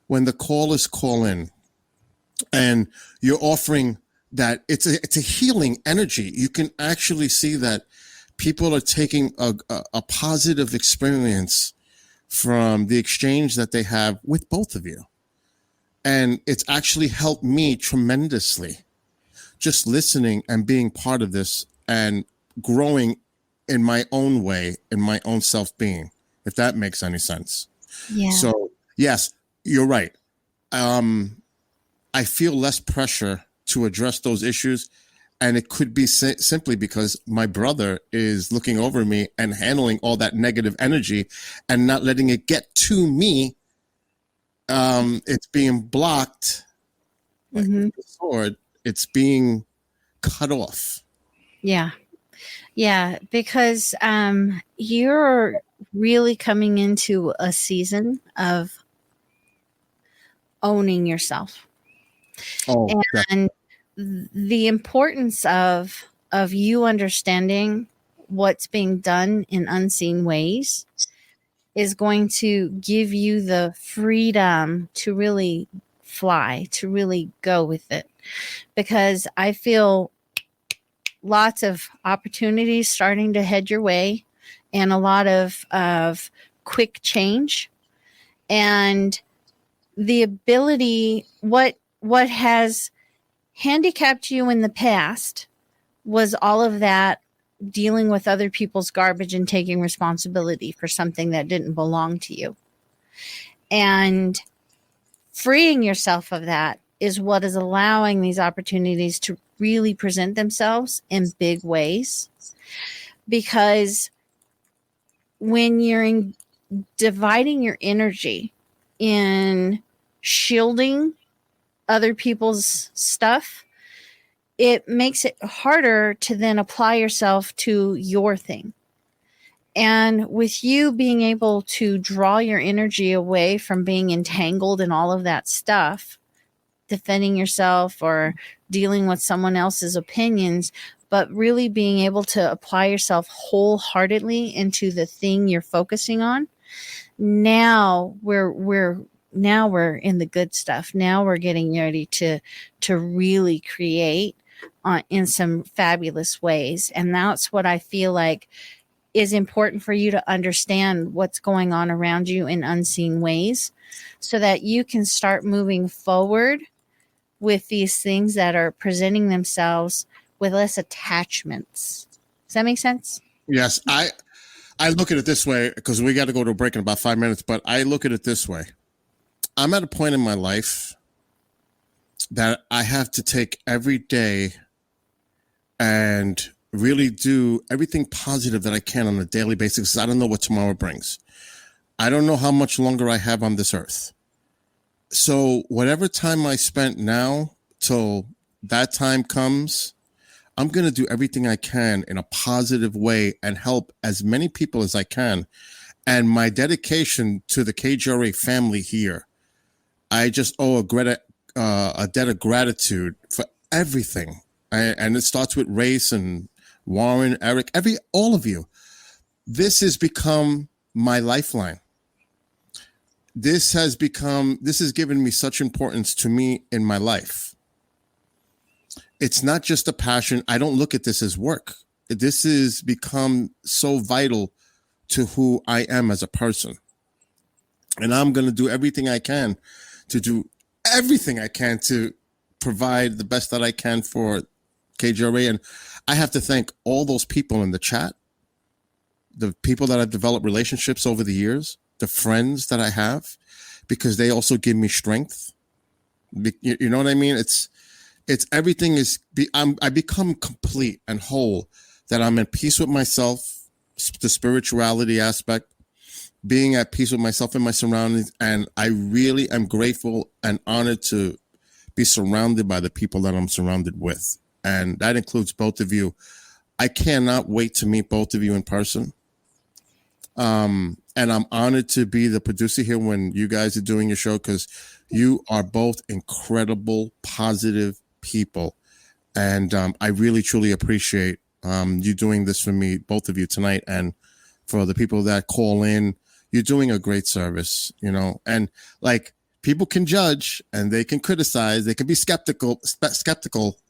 when the callers call in and you're offering that, it's a healing energy. You can actually see that people are taking a positive experience from the exchange that they have with both of you. And it's actually helped me tremendously just listening and being part of this and growing in my own way, in my own self-being, if that makes any sense. Yeah. So, yes, you're right. I feel less pressure to address those issues. And it could be simply because my brother is looking over me and handling all that negative energy and not letting it get to me. It's being blocked like with the sword. It's being cut off. Yeah. Yeah. Because you're really coming into a season of owning yourself. Oh, and the importance of you understanding what's being done in unseen ways is going to give you the freedom to really fly, to really go with it. Because I feel lots of opportunities starting to head your way and a lot of quick change And the ability, what has handicapped you in the past was all of that dealing with other people's garbage and taking responsibility for something that didn't belong to you. And freeing yourself of that is what is allowing these opportunities to really present themselves in big ways. Because when you're dividing your energy in shielding other people's stuff, it makes it harder to then apply yourself to your thing. And with you being able to draw your energy away from being entangled in all of that stuff, defending yourself or dealing with someone else's opinions, but really being able to apply yourself wholeheartedly into the thing you're focusing on, now we're in the good stuff. Now we're getting ready to really create in some fabulous ways. And that's what I feel like is important for you to understand what's going on around you in unseen ways, so that you can start moving forward with these things that are presenting themselves with less attachments. Does that make sense? Yes. I look at it this way, because we got to go to a break in about 5 minutes, but I look at it this way. I'm at a point in my life that I have to take every day and really do everything positive that I can on a daily basis, because I don't know what tomorrow brings. I don't know how much longer I have on this earth. So whatever time I spent now till that time comes, I'm going to do everything I can in a positive way and help as many people as I can. And my dedication to the KGRA family here, I just owe a debt of gratitude for everything. And it starts with Race and Warren, Eric, all of you. This has become my lifeline. This has given me such importance to me in my life. It's not just a passion. I don't look at this as work. This has become so vital to who I am as a person. And I'm going to do everything I can to provide the best that I can for KGRA. And I have to thank all those people in the chat, the people that I've developed relationships over the years, the friends that I have, because they also give me strength. You know what I mean? It's everything I become complete and whole, that I'm at peace with myself, the spirituality aspect, being at peace with myself and my surroundings. And I really am grateful and honored to be surrounded by the people that I'm surrounded with. And that includes both of you. I cannot wait to meet both of you in person. And I'm honored to be the producer here when you guys are doing your show, because you are both incredible, positive people. And I really, truly appreciate you doing this for me, both of you tonight. And for the people that call in, you're doing a great service, and like, people can judge and they can criticize. They can be skeptical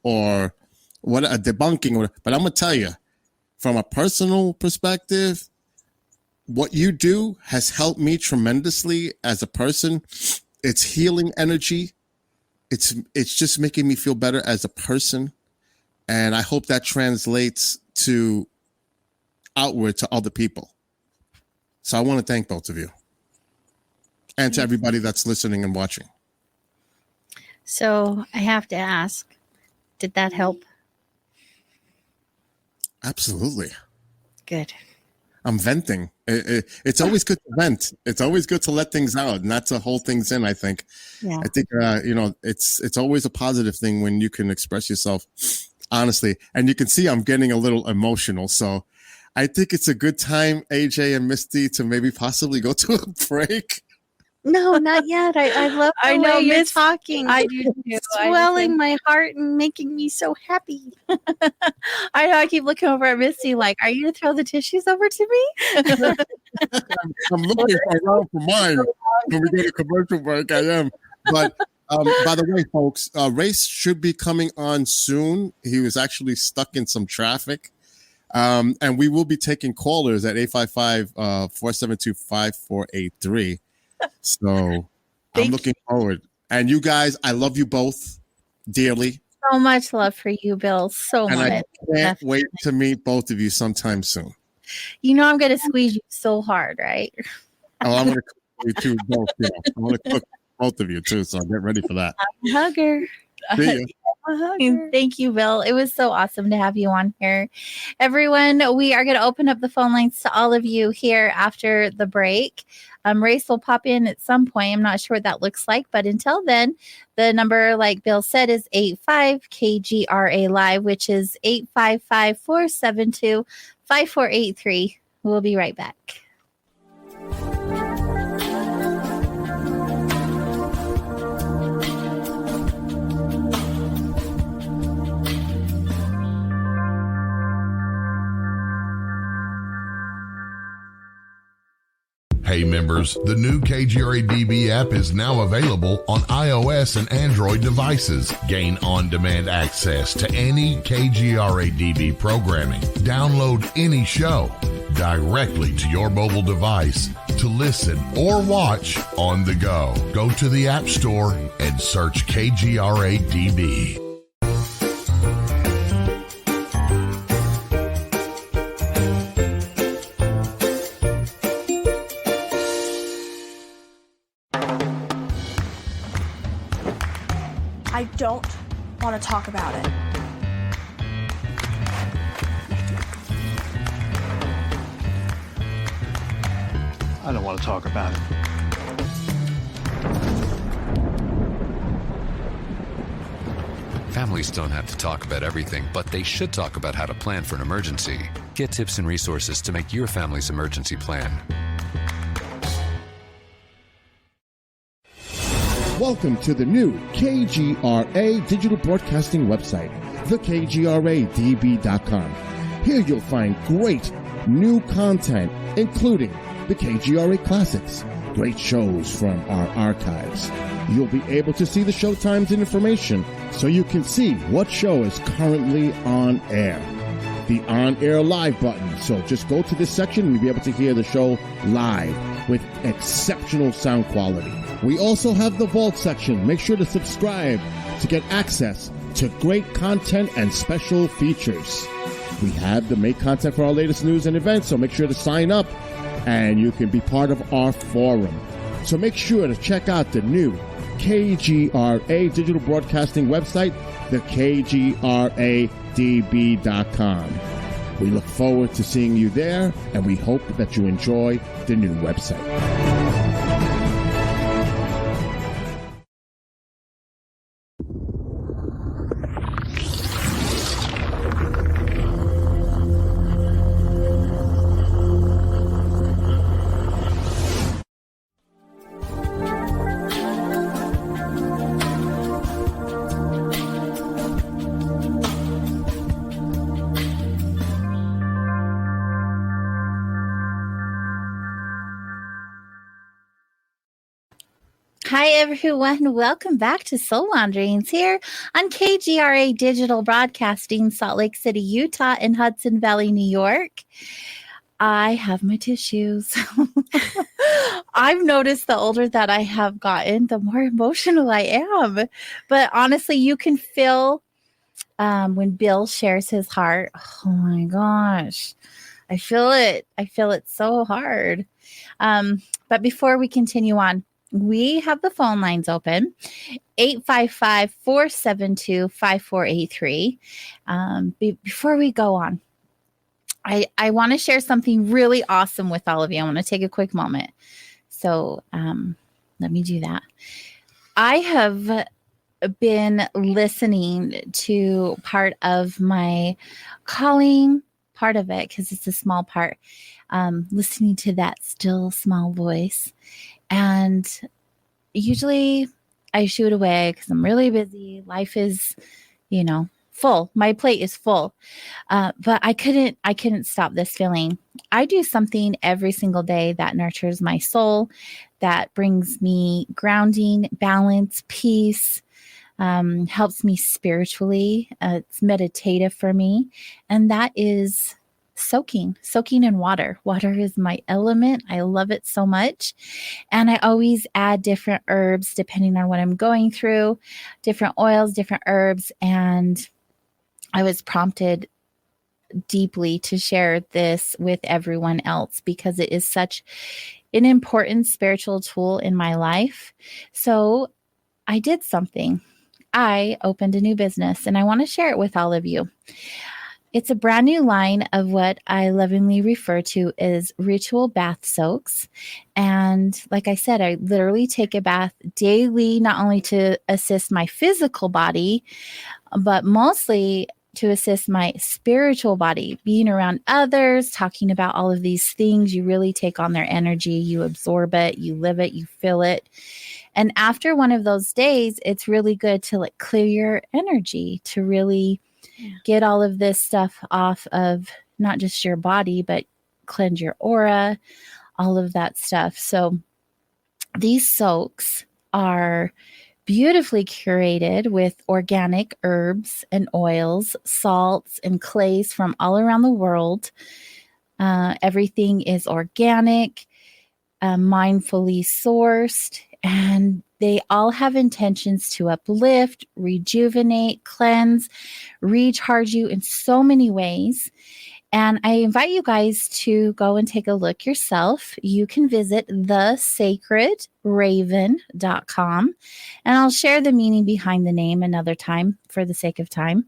or what a debunking. But I'm going to tell you, from a personal perspective, what you do has helped me tremendously as a person. It's healing energy. It's just making me feel better as a person. And I hope that translates outward to other people. So I want to thank both of you. And to everybody that's listening and watching. So I have to ask, did that help? Absolutely. Good. I'm venting. It's always good to vent. It's always good to let things out, not to hold things in, I think. Yeah. I think, it's always a positive thing when you can express yourself honestly. And you can see I'm getting a little emotional. So I think it's a good time, AJ and Misty, to maybe possibly go to a break. No, not yet. I love the way you're talking. I do too. It's swelling my heart and making me so happy. I know. I keep looking over at Misty like, are you going to throw the tissues over to me? I'm looking around for mine when we go to commercial break. I am. But by the way, folks, Race should be coming on soon. He was actually stuck in some traffic. And we will be taking callers at 855-472-5483. So I'm looking forward. And you guys, I love you both dearly. So much love for you, Bill. So And much. I can't wait to meet both of you sometime soon. You know I'm going to squeeze you so hard, right? Oh, I'm going to cook you two both. Yeah. I'm going to cook both of you too, so get ready for that. Hugger. See ya. Thank you, Bill. It was so awesome to have you on here. Everyone, we are going to open up the phone lines to all of you here after the break. Race will pop in at some point. I'm not sure what that looks like, but until then, the number, like Bill said, is 85-KGRA Live, which is 855-472-5483. We'll be right back. Hey members, the new KGRA-DB app is now available on iOS and Android devices. Gain on-demand access to any KGRA-DB programming. Download any show directly to your mobile device to listen or watch on the go. Go to the App Store and search KGRA-DB. I don't want to talk about it. I don't want to talk about it. Families don't have to talk about everything, but they should talk about how to plan for an emergency. Get tips and resources to make your family's emergency plan. Welcome to the new KGRA digital broadcasting website, thekgradb.com. Here you'll find great new content, including the KGRA Classics, great shows from our archives. You'll be able to see the show times and information so you can see what show is currently on air. The on-air live button. So just go to this section and you'll be able to hear the show live with exceptional sound quality. We also have the Vault section. Make sure to subscribe to get access to great content and special features. We have the make content for our latest news and events, so make sure to sign up and you can be part of our forum. So make sure to check out the new KGRA digital broadcasting website, thekgradb.com. We look forward to seeing you there, and we hope that you enjoy the new website. Hi, everyone. Welcome back to Soul Wanderings here on KGRA Digital Broadcasting, Salt Lake City, Utah, and Hudson Valley, New York. I have my tissues. I've noticed the older that I have gotten, the more emotional I am. But honestly, you can feel when Bill shares his heart. Oh my gosh. I feel it. I feel it so hard. But before we continue on, we have the phone lines open, 855-472-5483. Before we go on, I want to share something really awesome with all of you. I want to take a quick moment. So let me do that. I have been listening to part of my calling, part of it, because it's a small part, listening to that still small voice. And usually I shoot away because I'm really busy. Life is, full. My plate is full. But I couldn't stop this feeling. I do something every single day that nurtures my soul, that brings me grounding, balance, peace, helps me spiritually. It's meditative for me. And that is soaking in water. Water is my element. I love it so much. And I always add different herbs depending on what I'm going through, different oils, different herbs. And I was prompted deeply to share this with everyone else because it is such an important spiritual tool in my life. So I did something. I opened a new business and I want to share it with all of you. It's a brand new line of what I lovingly refer to as ritual bath soaks. And like I said, I literally take a bath daily, not only to assist my physical body, but mostly to assist my spiritual body, being around others, talking about all of these things. You really take on their energy, you absorb it, you live it, you feel it. And after one of those days, it's really good to like clear your energy, to really get all of this stuff off of not just your body, but cleanse your aura, all of that stuff. So these soaks are beautifully curated with organic herbs and oils, salts and clays from all around the world. Everything is organic, mindfully sourced, and they all have intentions to uplift, rejuvenate, cleanse, recharge you in so many ways. And I invite you guys to go and take a look yourself. You can visit thesacredraven.com, and I'll share the meaning behind the name another time for the sake of time.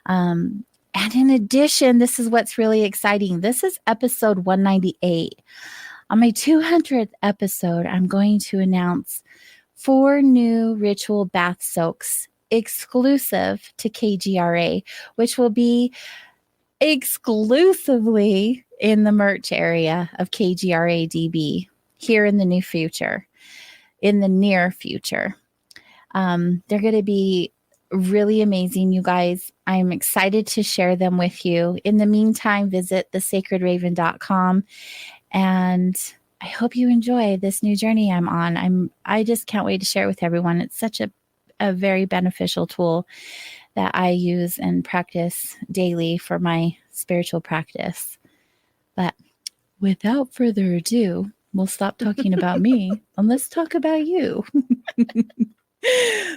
And in addition, this is what's really exciting. This is episode 198. On my 200th episode, I'm going to announce 4 new ritual bath soaks exclusive to KGRA, which will be exclusively in the merch area of KGRA DB here in the near future. They're going to be really amazing, you guys. I'm excited to share them with you. In the meantime, visit thesacredraven.com, and I hope you enjoy this new journey I'm on. I just can't wait to share it with everyone. It's such a very beneficial tool that I use and practice daily for my spiritual practice. But without further ado, we'll stop talking about me and let's talk about you.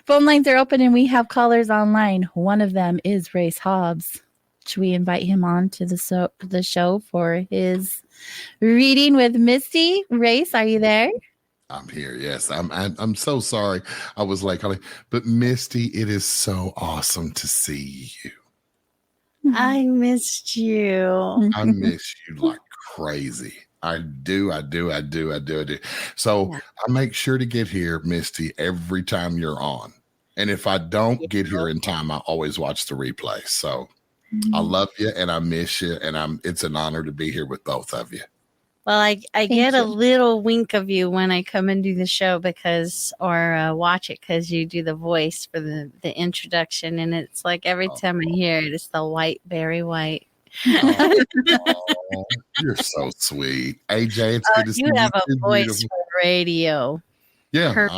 Phone lines are open and we have callers online. One of them is Race Hobbs. Should we invite him on to the show for his reading with Misty? Race, are you there? I'm here. Yes, I'm so sorry. I was like, but Misty, it is so awesome to see you. I missed you. I miss you like crazy. I do. So yeah. I make sure to get here, Misty, every time you're on. And if I don't get here in time, I always watch the replay. So I love you and I miss you. And it's an honor to be here with both of you. Well, I get a little wink of you when I come and do the show or watch it because you do the voice for the introduction. And it's like every time I hear it, it's the white, very white. Oh, you're so sweet. AJ, it's good to see you. You have a voice for radio. Yeah,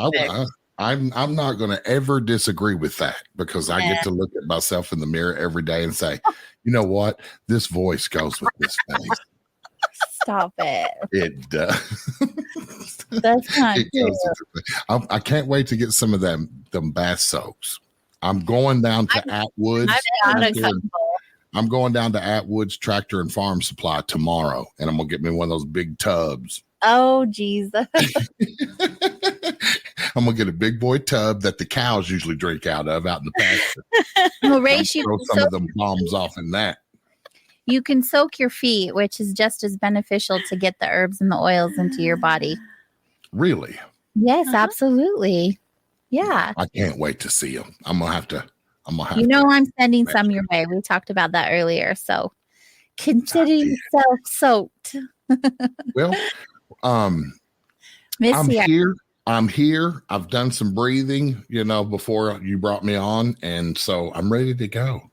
I'm not going to ever disagree with that because I get to look at myself in the mirror every day and say, you know what? This voice goes with this face. Stop it. It does. That's not true. I can't wait to get some of them bath soaks. I'm going down to Atwood's. I'm going down to Atwood's Tractor and Farm Supply tomorrow, and I'm going to get me one of those big tubs. Oh, Jesus. I'm going to get a big boy tub that the cows usually drink out in the pasture. Well, Ray, throw some of them bombs off in that. You can soak your feet, which is just as beneficial to get the herbs and the oils into your body. Really? Yes, absolutely. Yeah. I can't wait to see them. I'm going to have to. I'm sending some your way. We talked about that earlier. So consider yourself soaked. Well, Misty, I'm here. I've done some breathing, before you brought me on. And so I'm ready to go.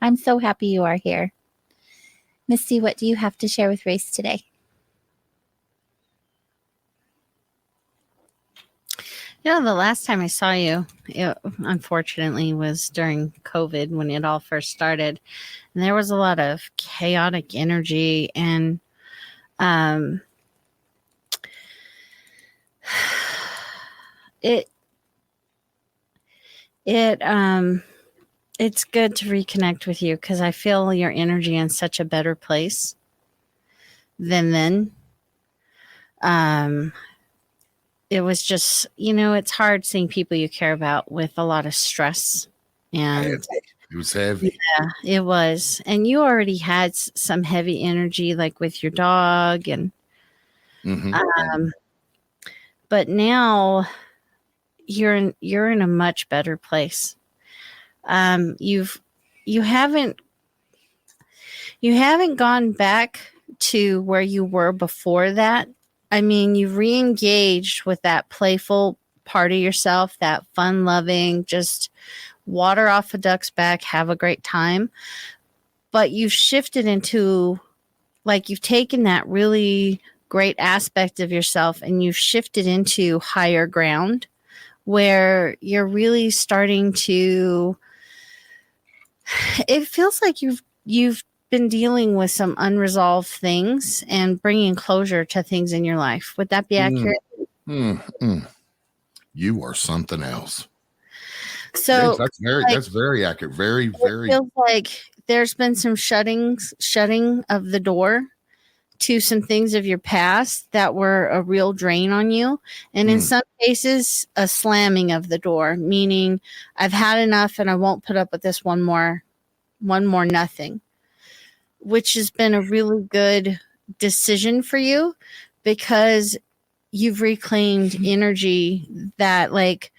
I'm so happy you are here. Misty, what do you have to share with Race today? The last time I saw you, it unfortunately was during COVID when it all first started. And there was a lot of chaotic energy and it it's good to reconnect with you because I feel your energy in such a better place than then. It was just, it's hard seeing people you care about with a lot of stress. And it was heavy. Yeah, it was. And you already had some heavy energy, like with your dog. And, but now you're in a much better place. You haven't gone back to where you were before that. I mean, you've re-engaged with that playful part of yourself, that fun-loving, just water off a duck's back, have a great time. But you've shifted into, like, you've taken that really great aspect of yourself and you've shifted into higher ground where you're really starting to, it feels like you've been dealing with some unresolved things and bringing closure to things in your life. Would that be accurate? You are something else. So yes, that's very accurate. Very, very. It feels like there's been some shutting of the door to some things of your past that were a real drain on you. And in some cases, a slamming of the door, meaning I've had enough and I won't put up with this one more nothing. Which has been a really good decision for you because you've reclaimed energy that, like,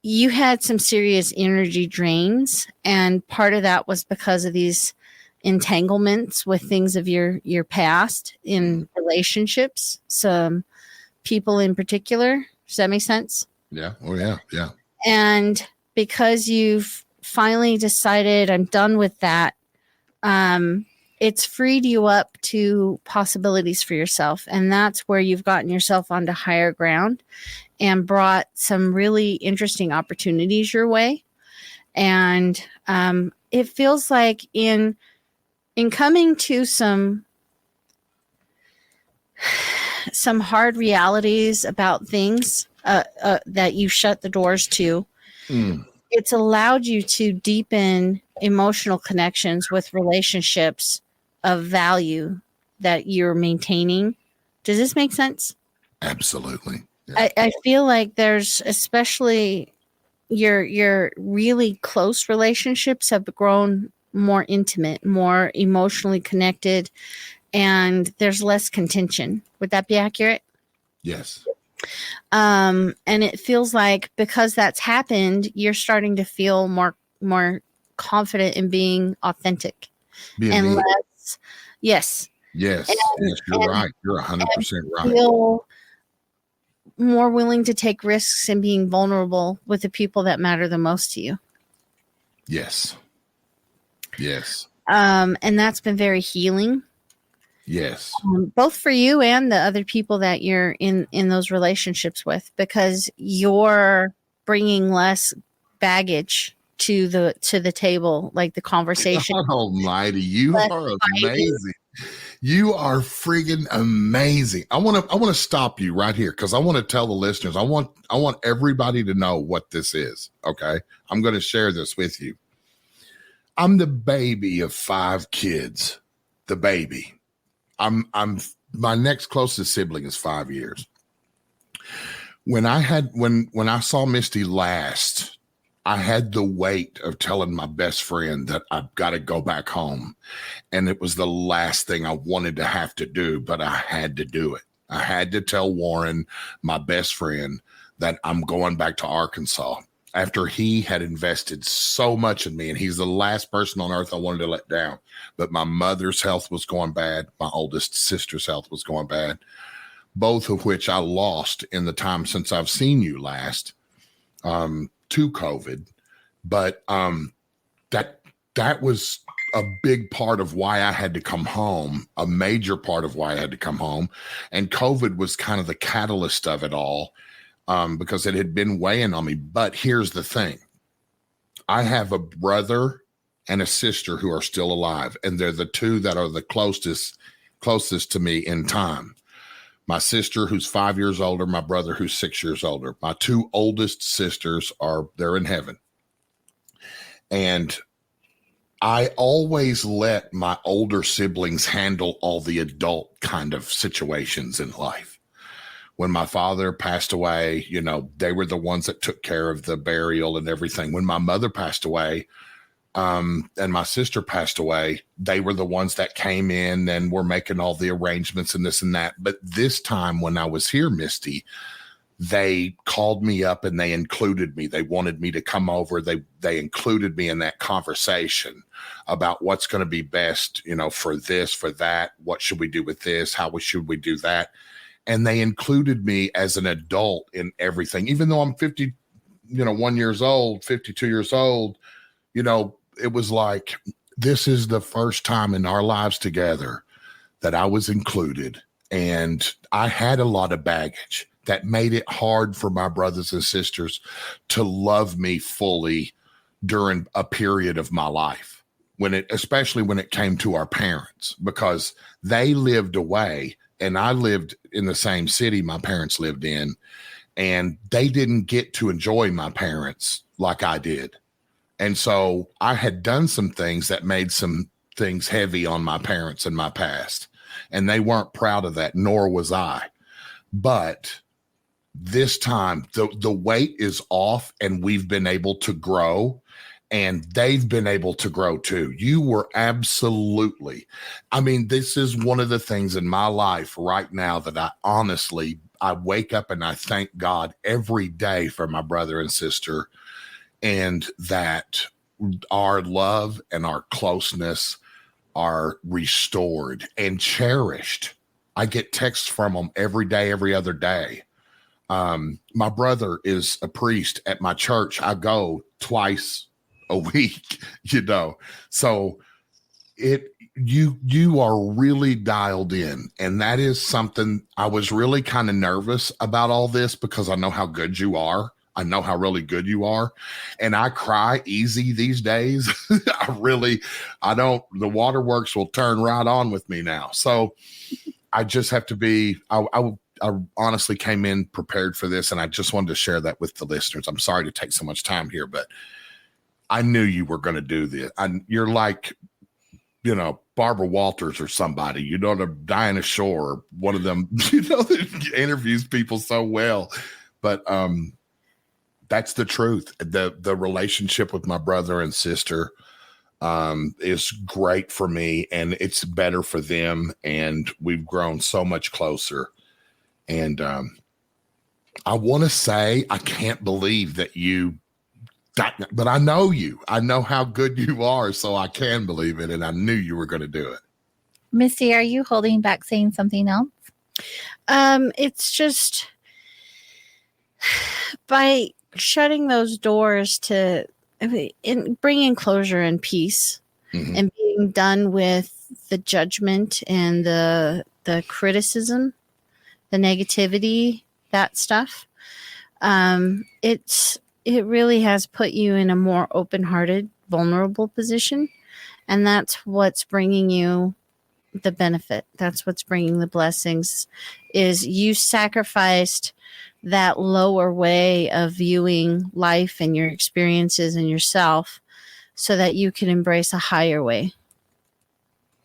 you had some serious energy drains. And part of that was because of these entanglements with things of your past in relationships, some people in particular. Does that make sense? Yeah. Oh, yeah. Yeah. And because you've finally decided I'm done with that, it's freed you up to possibilities for yourself. And that's where you've gotten yourself onto higher ground and brought some really interesting opportunities your way. And it feels like in coming to some hard realities about things that you shut the doors to, it's allowed you to deepen emotional connections with relationships of value that you're maintaining. Does this make sense? Absolutely. Yeah. I feel like there's, especially your really close relationships have grown more intimate, more emotionally connected, and there's less contention. Would that be accurate? Yes. And it feels like because that's happened, you're starting to feel more confident in being authentic and less. Yes. Yes. You're right. You're 100% right. Feel more willing to take risks and being vulnerable with the people that matter the most to you. Yes. Yes. And that's been very healing. Yes. Both for you and the other people that you're in those relationships with, because you're bringing less baggage to the table, like the conversation. God almighty, you are amazing. You are friggin' amazing. I want to stop you right here because I want to tell the listeners. I want everybody to know what this is. Okay, I'm going to share this with you. I'm the baby of 5 kids. The baby. I'm my next closest sibling is 5 years. When I saw Misty last, I had the weight of telling my best friend that I've got to go back home. And it was the last thing I wanted to have to do, but I had to do it. I had to tell Warren, my best friend, that I'm going back to Arkansas after he had invested so much in me. And he's the last person on earth I wanted to let down. But my mother's health was going bad. My oldest sister's health was going bad, both of which I lost in the time since I've seen you last. To COVID, but that was a big part of why I had to come home, a major part of why I had to come home, and COVID was kind of the catalyst of it all. because it had been weighing on me. But here's the thing. I have a brother and a sister who are still alive, and they're the two that are the closest to me in time. My sister, who's 5 years older, my brother, who's 6 years older. My two oldest sisters they're in heaven. And I always let my older siblings handle all the adult kind of situations in life. When my father passed away, they were the ones that took care of the burial and everything. When my mother passed away, and my sister passed away, they were the ones that came in and were making all the arrangements and this and that. But this time when I was here, Misty, they called me up and they included me. They wanted me to come over. They included me in that conversation about what's going to be best, for this, for that. What should we do with this? Should we do that? And they included me as an adult in everything, even though I'm 51 years old, 52 years old, it was like, this is the first time in our lives together that I was included. And I had a lot of baggage that made it hard for my brothers and sisters to love me fully during a period of my life, especially when it came to our parents, because they lived away and I lived in the same city my parents lived in, and they didn't get to enjoy my parents like I did. And so I had done some things that made some things heavy on my parents in my past, and they weren't proud of that, nor was I. But this time the weight is off and we've been able to grow, and they've been able to grow too. You were absolutely, this is one of the things in my life right now that I wake up and I thank God every day for my brother and sister, and that our love and our closeness are restored and cherished. I get texts from them every day, every other day. My brother is a priest at my church. I go twice a week, so you are really dialed in. And that is something I was really kind of nervous about all this, because I know how good you are. I know how really good you are. And I cry easy these days. The waterworks will turn right on with me now. So I just have to be, I honestly came in prepared for this, and I just wanted to share that with the listeners. I'm sorry to take so much time here, but I knew you were going to do this. You're like, Barbara Walters or somebody, to Diana Shore, one of them, that interviews people so well. But, that's the truth. The relationship with my brother and sister is great for me, and it's better for them. And we've grown so much closer. And I want to say, I can't believe that but I know you. I know how good you are, so I can believe it. And I knew you were going to do it. Misty, are you holding back saying something else? It's just by shutting those doors to bringing closure and peace, mm-hmm. and being done with the judgment and the criticism, the negativity, that stuff. It really has put you in a more open-hearted, vulnerable position. And that's what's bringing you the benefit. That's what's bringing the blessings, is you sacrificed that lower way of viewing life and your experiences and yourself so that you can embrace a higher way.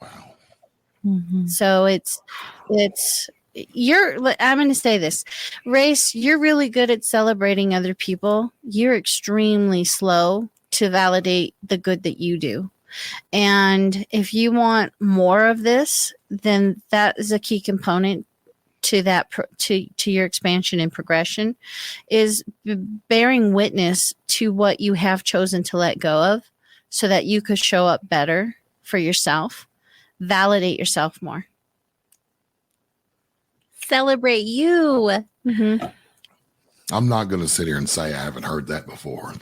Wow. Mm-hmm. So I'm going to say this, Race, you're really good at celebrating other people. You're extremely slow to validate the good that you do. And if you want more of this, then that is a key component to that, to your expansion and progression, is bearing witness to what you have chosen to let go of so that you could show up better for yourself, validate yourself more. Celebrate you. Mm-hmm. I'm not going to sit here and say I haven't heard that before.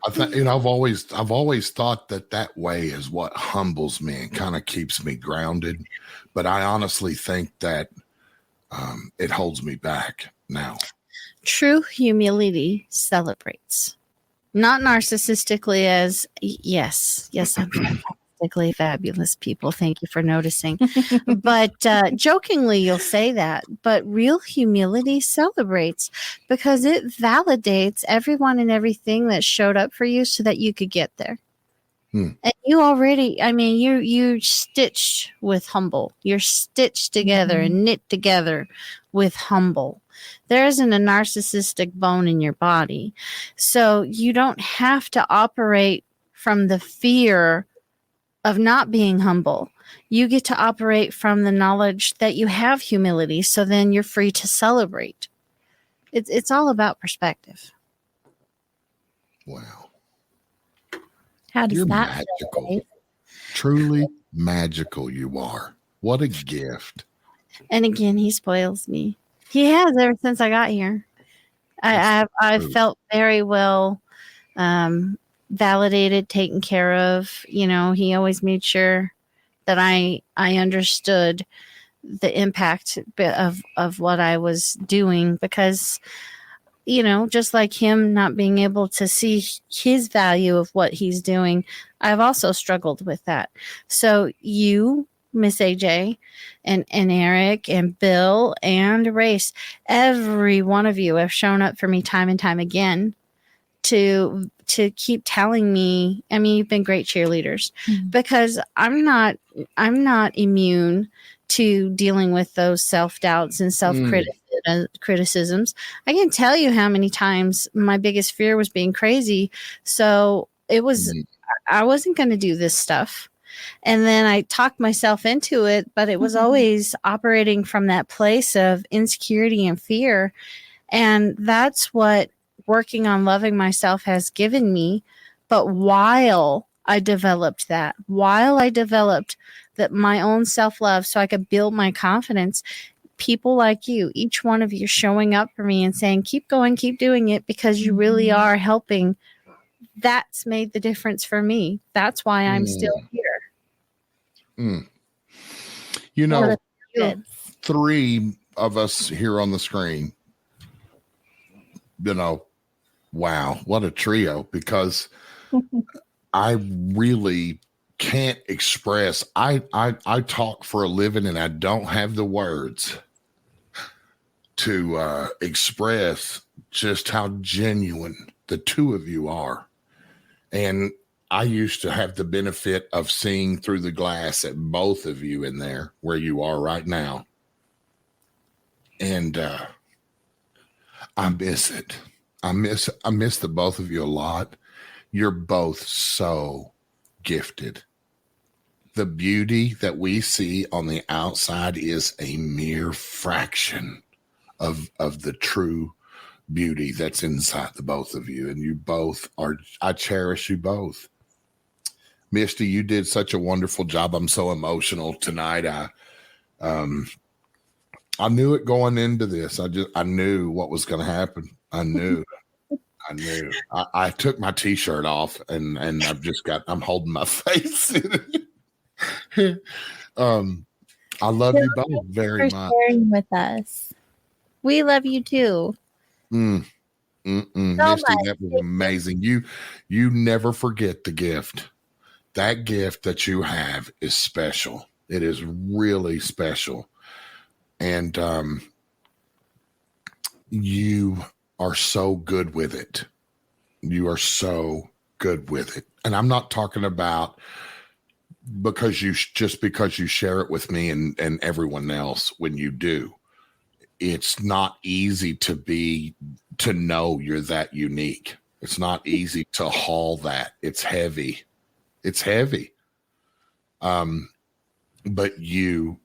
I've always thought that way is what humbles me and kind of keeps me grounded. But I honestly think that it holds me back. now? True humility celebrates. Not narcissistically as, yes, I'm fantastically fabulous, people. Thank you for noticing. But jokingly, you'll say that. But real humility celebrates because it validates everyone and everything that showed up for you so that you could get there. And you already, I mean, you're stitched with humble. You're stitched together and knit together with humble. There isn't a narcissistic bone in your body. So you don't have to operate from the fear of not being humble. You get to operate from the knowledge that you have humility. So then you're free to celebrate. It's all about perspective. Wow. How does You're that magical. feel? Truly magical you are. What a gift. And again, he spoils me. He has ever since I got here. I felt very well validated, taken care of. You know, he always made sure that I understood the impact of what I was doing because, you know, just like him not being able to see his value of what he's doing, I've also struggled with that. So you, Miss AJ, and Eric and Bill and Race, every one of you have shown up for me time and time again to keep telling me. I mean, you've been great cheerleaders because I'm not immune to dealing with those self-doubts and self-criticisms. I can tell you how many times my biggest fear was being crazy. So it was, I wasn't going to do this stuff. And then I talked myself into it, but it was always operating from that place of insecurity and fear. And that's what working on loving myself has given me. But while I developed that my own self-love so I could build my confidence, people like you, each one of you showing up for me and saying, keep going, keep doing it because you really are helping. That's made the difference for me. That's why I'm still here. You know, three of us here on the screen, you know, wow, what a trio, because I really can't express. I talk for a living and I don't have the words to express just how genuine the two of you are. And I used to have the benefit of seeing through the glass at both of you in there where you are right now. And I miss it. I miss the both of you a lot. You're both so gifted. The beauty that we see on the outside is a mere fraction of the true beauty that's inside the both of you. And you both are, I cherish you both. Misty, you did such a wonderful job. I'm so emotional tonight. I knew it going into this. I knew what was going to happen. I knew. I took my t-shirt off and I'm holding my face. I love you both very much. Sharing with us. We love you too. Misty, that was amazing. You never forget the gift. That gift that you have is special. It is really special. And you are so good with it. You are so good with it. And I'm not talking about because you share it with me and everyone else when you do. It's not easy to know you're that unique. It's not easy to haul that. It's heavy. It's heavy. But you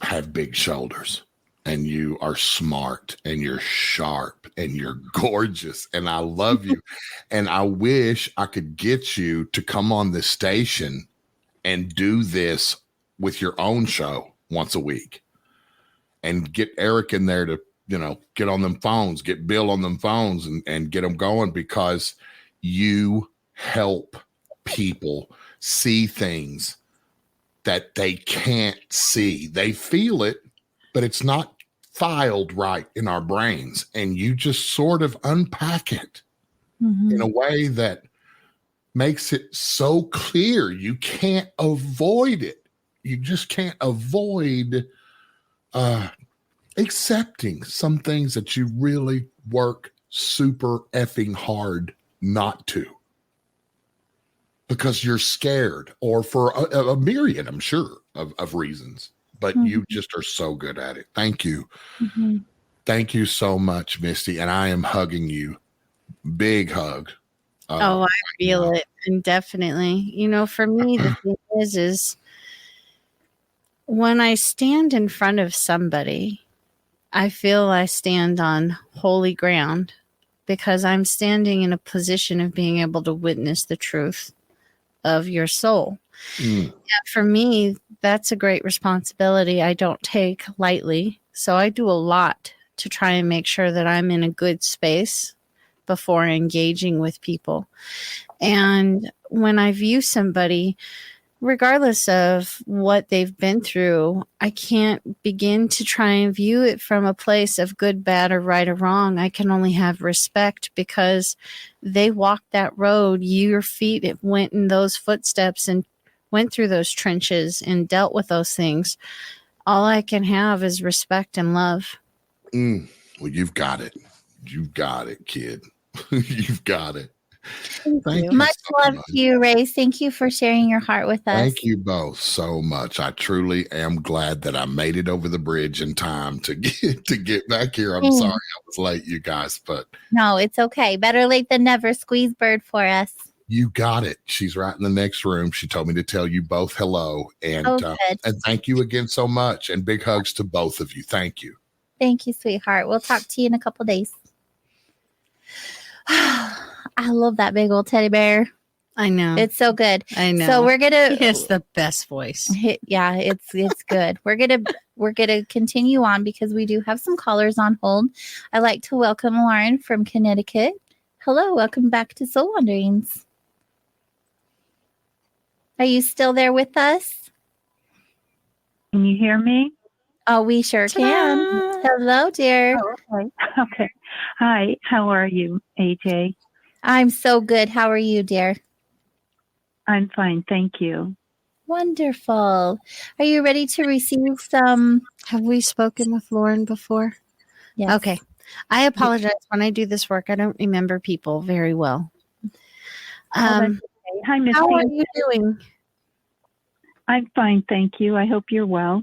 have big shoulders and you are smart and you're sharp and you're gorgeous and I love you. And I wish I could get you to come on this station and do this with your own show once a week and get Eric in there to, get on them phones, get Bill on them phones and get them going, because you help people see things that they can't see. They feel it, but it's not filed right in our brains, and you just sort of unpack it in a way that makes it so clear you can't avoid it. You just can't avoid accepting some things that you really work super effing hard not to, because you're scared, or for a myriad, I'm sure, of reasons. But you just are so good at it. Thank you. Thank you so much, Misty. And I am hugging you. Big hug. I feel it. And definitely, you know, for me, the thing is when I stand in front of somebody, I feel I stand on holy ground because I'm standing in a position of being able to witness the truth of your soul. And for me, that's a great responsibility I don't take lightly. So I do a lot to try and make sure that I'm in a good space before engaging with people. And when I view somebody, regardless of what they've been through, I can't begin to try and view it from a place of good, bad, or right or wrong. I can only have respect because they walked that road. Your feet went in those footsteps and went through those trenches and dealt with those things. All I can have is respect and love. Well, you've got it. You've got it, kid. You've got it. Thank you. Much love to you, Ray. Thank you for sharing your heart with us. Thank you both so much. I truly am glad that I made it over the bridge in time to get back here. I'm sorry I was late, you guys, but no, it's okay. Better late than never. Squeeze Bird for us. You got it. She's right in the next room. She told me to tell you both hello, and and thank you again so much. And big hugs to both of you. Thank you. Thank you, sweetheart. We'll talk to you in a couple days. I love that big old teddy bear. I know. It's so good. I know. So we're gonna. He has the best voice. Yeah, it's good. We're gonna continue on because we do have some callers on hold. I'd like to welcome Lauren from Connecticut. Hello, welcome back to Soul Wanderings. Are you still there with us? Can you hear me? Oh, we sure can. Hello, dear. Oh, okay. Okay. Hi, how are you, AJ? I'm so good. How are you, dear? I'm fine, thank you. Wonderful. Are you ready to receive some? Have we spoken with Lauren before? Yes. Okay. I apologize. When I do this work, I don't remember people very well. Okay. Hi, Misty. How are you doing? I'm fine, thank you. I hope you're well.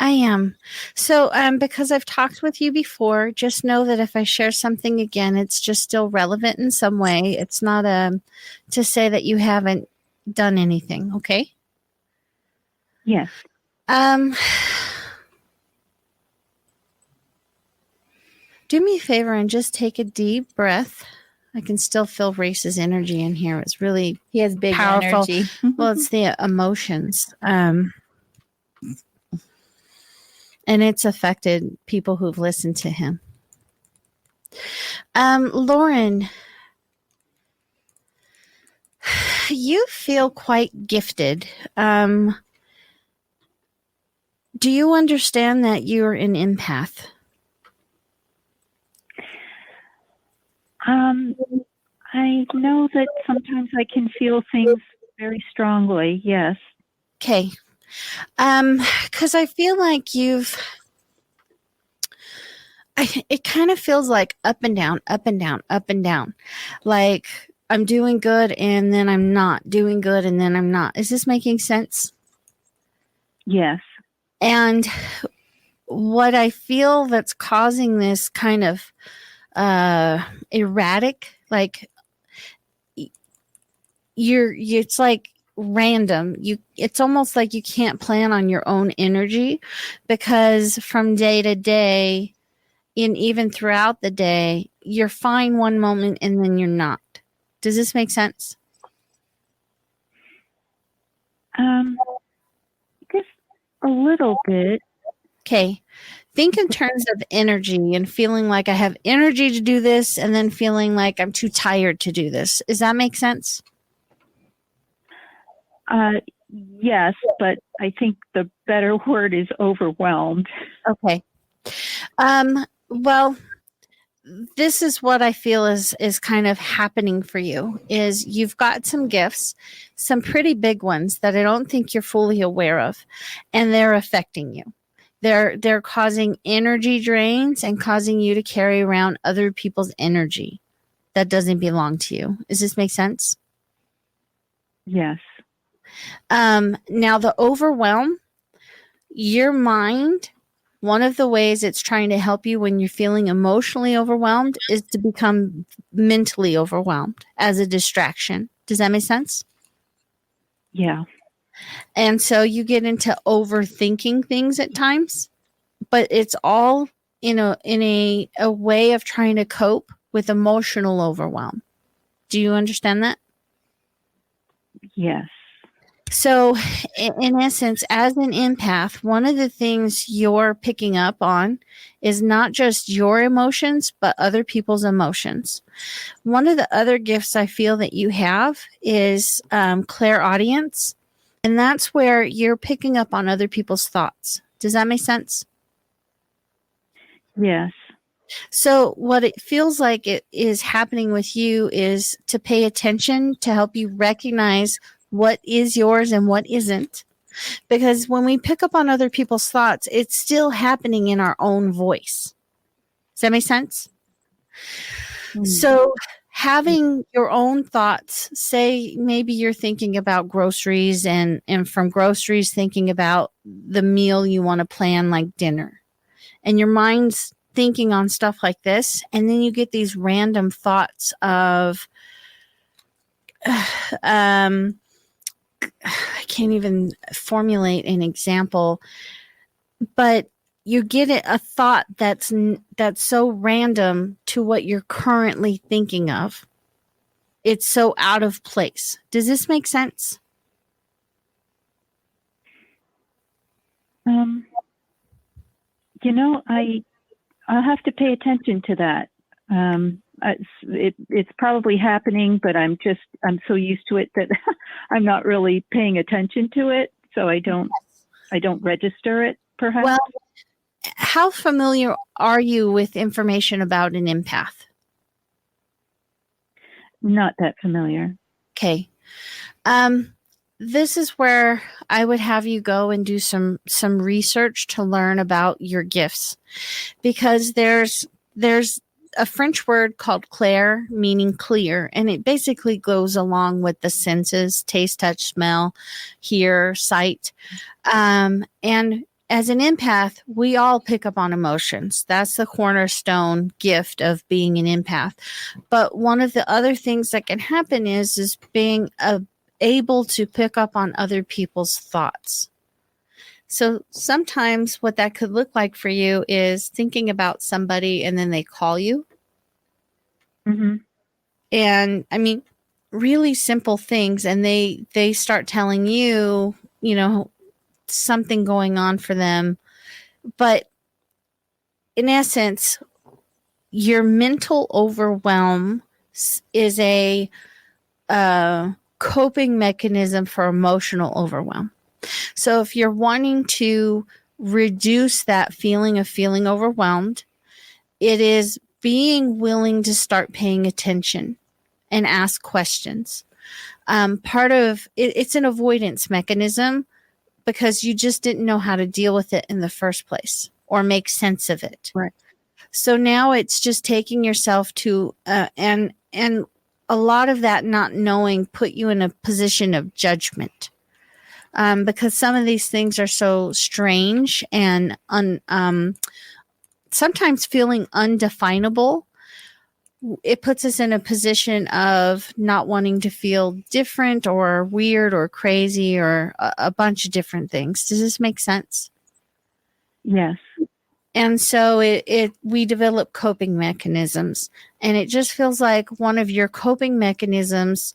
I am. So, because I've talked with you before, just know that if I share something again, it's just still relevant in some way. It's not to say that you haven't done anything. Okay? Yes. Do me a favor and just take a deep breath. I can still feel Race's energy in here. It's really he has big powerful energy. Well, it's the emotions. And it's affected people who've listened to him. Lauren, you feel quite gifted. Do you understand that you're an empath? I know that sometimes I can feel things very strongly, yes. Okay. Because I feel like it kind of feels like up and down, up and down, up and down. Like I'm doing good and then I'm not doing good and then I'm not. Is this making sense? Yes. And what I feel that's causing this kind of erratic, like it's like random. It's almost like you can't plan on your own energy because from day to day and even throughout the day, you're fine one moment and then you're not. Does this make sense? Just a little bit. Okay. Think in terms of energy and feeling like I have energy to do this and then feeling like I'm too tired to do this. Does that make sense? Yes, but I think the better word is overwhelmed. Okay. Well, this is what I feel is kind of happening for you is you've got some gifts, some pretty big ones that I don't think you're fully aware of, and they're affecting you. They're causing energy drains and causing you to carry around other people's energy that doesn't belong to you. Does this make sense? Yes. Now the overwhelm, your mind, one of the ways it's trying to help you when you're feeling emotionally overwhelmed is to become mentally overwhelmed as a distraction. Does that make sense? Yeah. And so you get into overthinking things at times, but it's all in a way of trying to cope with emotional overwhelm. Do you understand that? Yes. So, in essence, as an empath, one of the things you're picking up on is not just your emotions, but other people's emotions. One of the other gifts I feel that you have is clairaudience, and that's where you're picking up on other people's thoughts. Does that make sense? Yes. So what it feels like it is happening with you is to pay attention to help you recognize what is yours and what isn't. Because when we pick up on other people's thoughts, it's still happening in our own voice. Does that make sense? Mm. So having your own thoughts, say maybe you're thinking about groceries and from groceries thinking about the meal you want to plan, like dinner. And your mind's thinking on stuff like this, and then you get these random thoughts of I can't even formulate an example, but you get a thought that's so random to what you're currently thinking of. It's so out of place. Does this make sense? I'll have to pay attention to that. It's probably happening, but I'm so used to it that I'm not really paying attention to it. So I don't register it, perhaps. Well, how familiar are you with information about an empath? Not that familiar. Okay. This is where I would have you go and do some research to learn about your gifts, because there's a French word called clair, meaning clear, and it basically goes along with the senses: taste, touch, smell, hear, sight. And as an empath, we all pick up on emotions. That's the cornerstone gift of being an empath. But one of the other things that can happen is being able to pick up on other people's thoughts. So sometimes what that could look like for you is thinking about somebody and then they call you. Mm-hmm. And I mean, really simple things. And they start telling you, something going on for them. But in essence, your mental overwhelm is a coping mechanism for emotional overwhelm. So if you're wanting to reduce that feeling of feeling overwhelmed, it is being willing to start paying attention and ask questions. Part of it's an avoidance mechanism because you just didn't know how to deal with it in the first place or make sense of it. Right. So now it's just taking yourself to and a lot of that not knowing put you in a position of judgment. Because some of these things are so strange and sometimes feeling undefinable. It puts us in a position of not wanting to feel different or weird or crazy or a bunch of different things. Does this make sense? Yes. And so we develop coping mechanisms, and it just feels like one of your coping mechanisms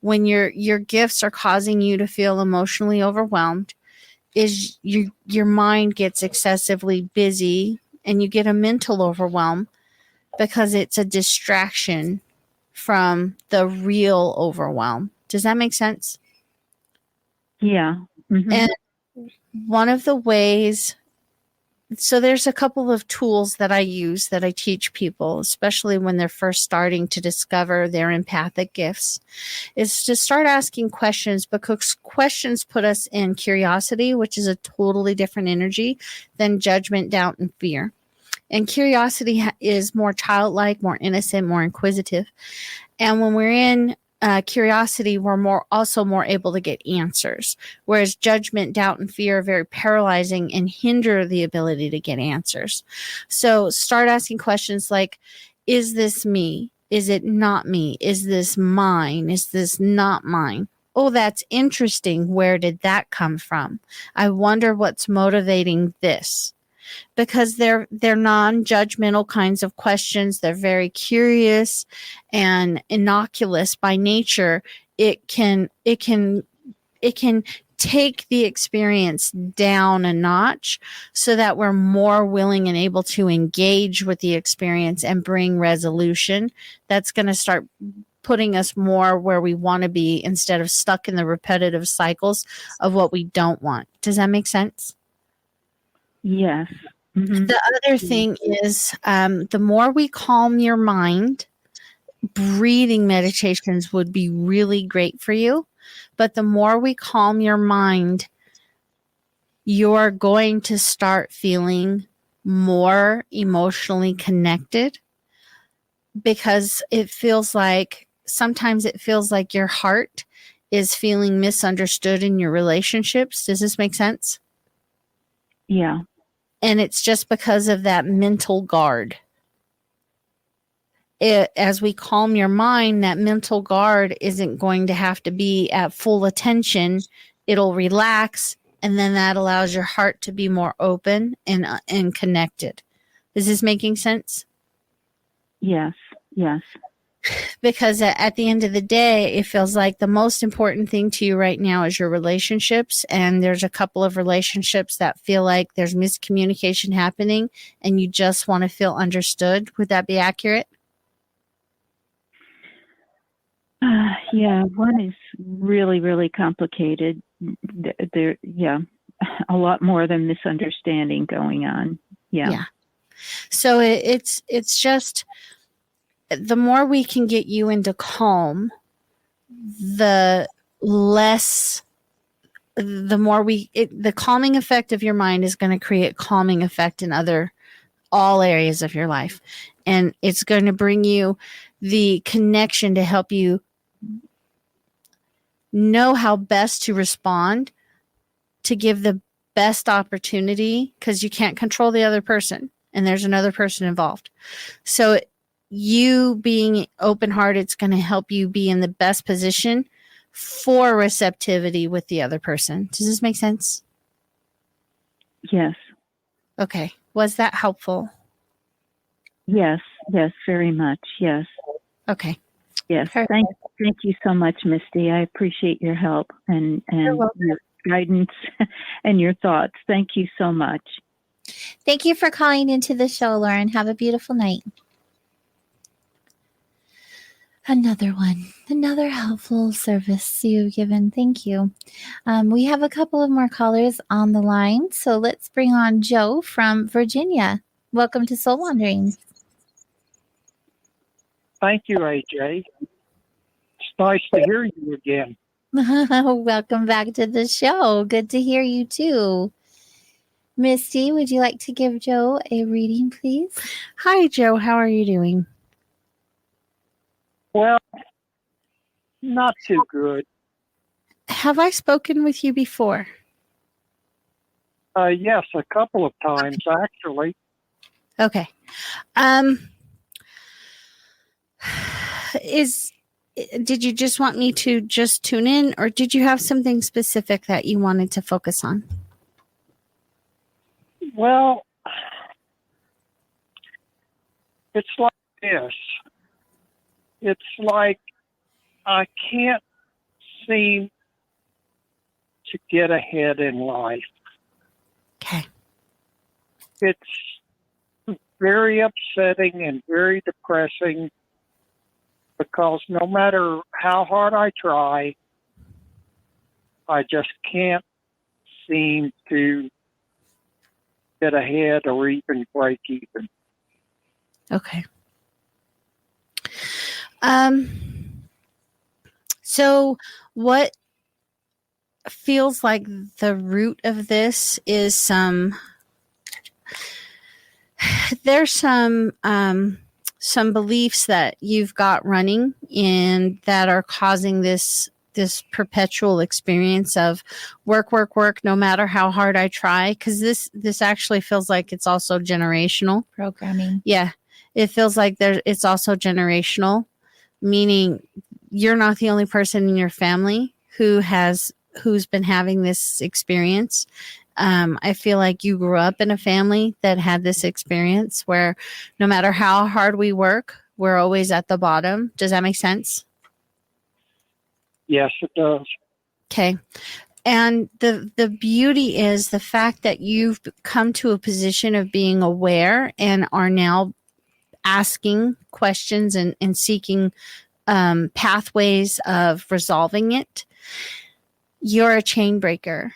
when your gifts are causing you to feel emotionally overwhelmed is your mind gets excessively busy and you get a mental overwhelm because it's a distraction from the real overwhelm. Does that make sense? Yeah. Mm-hmm. And one of the ways So there's a couple of tools that I use that I teach people, especially when they're first starting to discover their empathic gifts, is to start asking questions, because questions put us in curiosity, which is a totally different energy than judgment, doubt, and fear. And curiosity is more childlike, more innocent, more inquisitive. And when we're in curiosity, we're also more able to get answers. Whereas judgment, doubt, and fear are very paralyzing and hinder the ability to get answers. So start asking questions like, is this me? Is it not me? Is this mine? Is this not mine? Oh, that's interesting. Where did that come from? I wonder what's motivating this. Because they're non-judgmental kinds of questions. They're very curious and innocuous by nature. It can take the experience down a notch so that we're more willing and able to engage with the experience and bring resolution. That's going to start putting us more where we want to be instead of stuck in the repetitive cycles of what we don't want. Does that make sense? Yes. Mm-hmm. The other thing is the more we calm your mind, breathing meditations would be really great for you. But the more we calm your mind, you're going to start feeling more emotionally connected, because sometimes it feels like your heart is feeling misunderstood in your relationships. Does this make sense? Yeah. And it's just because of that mental guard. As we calm your mind, that mental guard isn't going to have to be at full attention. It'll relax, and then that allows your heart to be more open and connected. Is this making sense? Yes. Yes. Because at the end of the day, it feels like the most important thing to you right now is your relationships. And there's a couple of relationships that feel like there's miscommunication happening and you just want to feel understood. Would that be accurate? Yeah, one is really, really complicated. There, a lot more than misunderstanding going on. Yeah. So it's just, the more we can get you into calm, the calming effect of your mind is going to create calming effect in all areas of your life. And it's going to bring you the connection to help you know how best to respond, to give the best opportunity, because you can't control the other person and there's another person involved. So you being open-hearted is going to help you be in the best position for receptivity with the other person. Does this make sense? Yes. Okay. Was that helpful? Yes. Yes, very much. Yes. Okay. Yes. Perfect. Thank you so much, Misty. I appreciate your help and your guidance and your thoughts. Thank you so much. Thank you for calling into the show, Lauren. Have a beautiful night. Another helpful service you've given. Thank you. We have a couple of more callers on the line, so let's bring on Joe from Virginia. Welcome to Soul Wanderings. Thank you, AJ. It's nice to hear you again. Welcome back to the show. Good to hear you too. Misty, would you like to give Joe a reading, please? Hi, Joe. How are you doing? Well, not too good. Have I spoken with you before? Yes, a couple of times, actually. Okay. Did you just want me to just tune in, or did you have something specific that you wanted to focus on? Well, it's like this. It's like I can't seem to get ahead in life. Okay. It's very upsetting and very depressing, because no matter how hard I try, I just can't seem to get ahead or even break even. Okay. So what feels like the root of this is there's some beliefs that you've got running and that are causing this perpetual experience of work, no matter how hard I try. Because this actually feels like it's also generational programming. Yeah, it feels like it's also generational, meaning you're not the only person in your family who's been having this experience. I feel like you grew up in a family that had this experience where no matter how hard we work, we're always at the bottom. Does that make sense? Yes, it does. Okay. And the beauty is the fact that you've come to a position of being aware and are now asking questions and seeking pathways of resolving it. You're a chain breaker.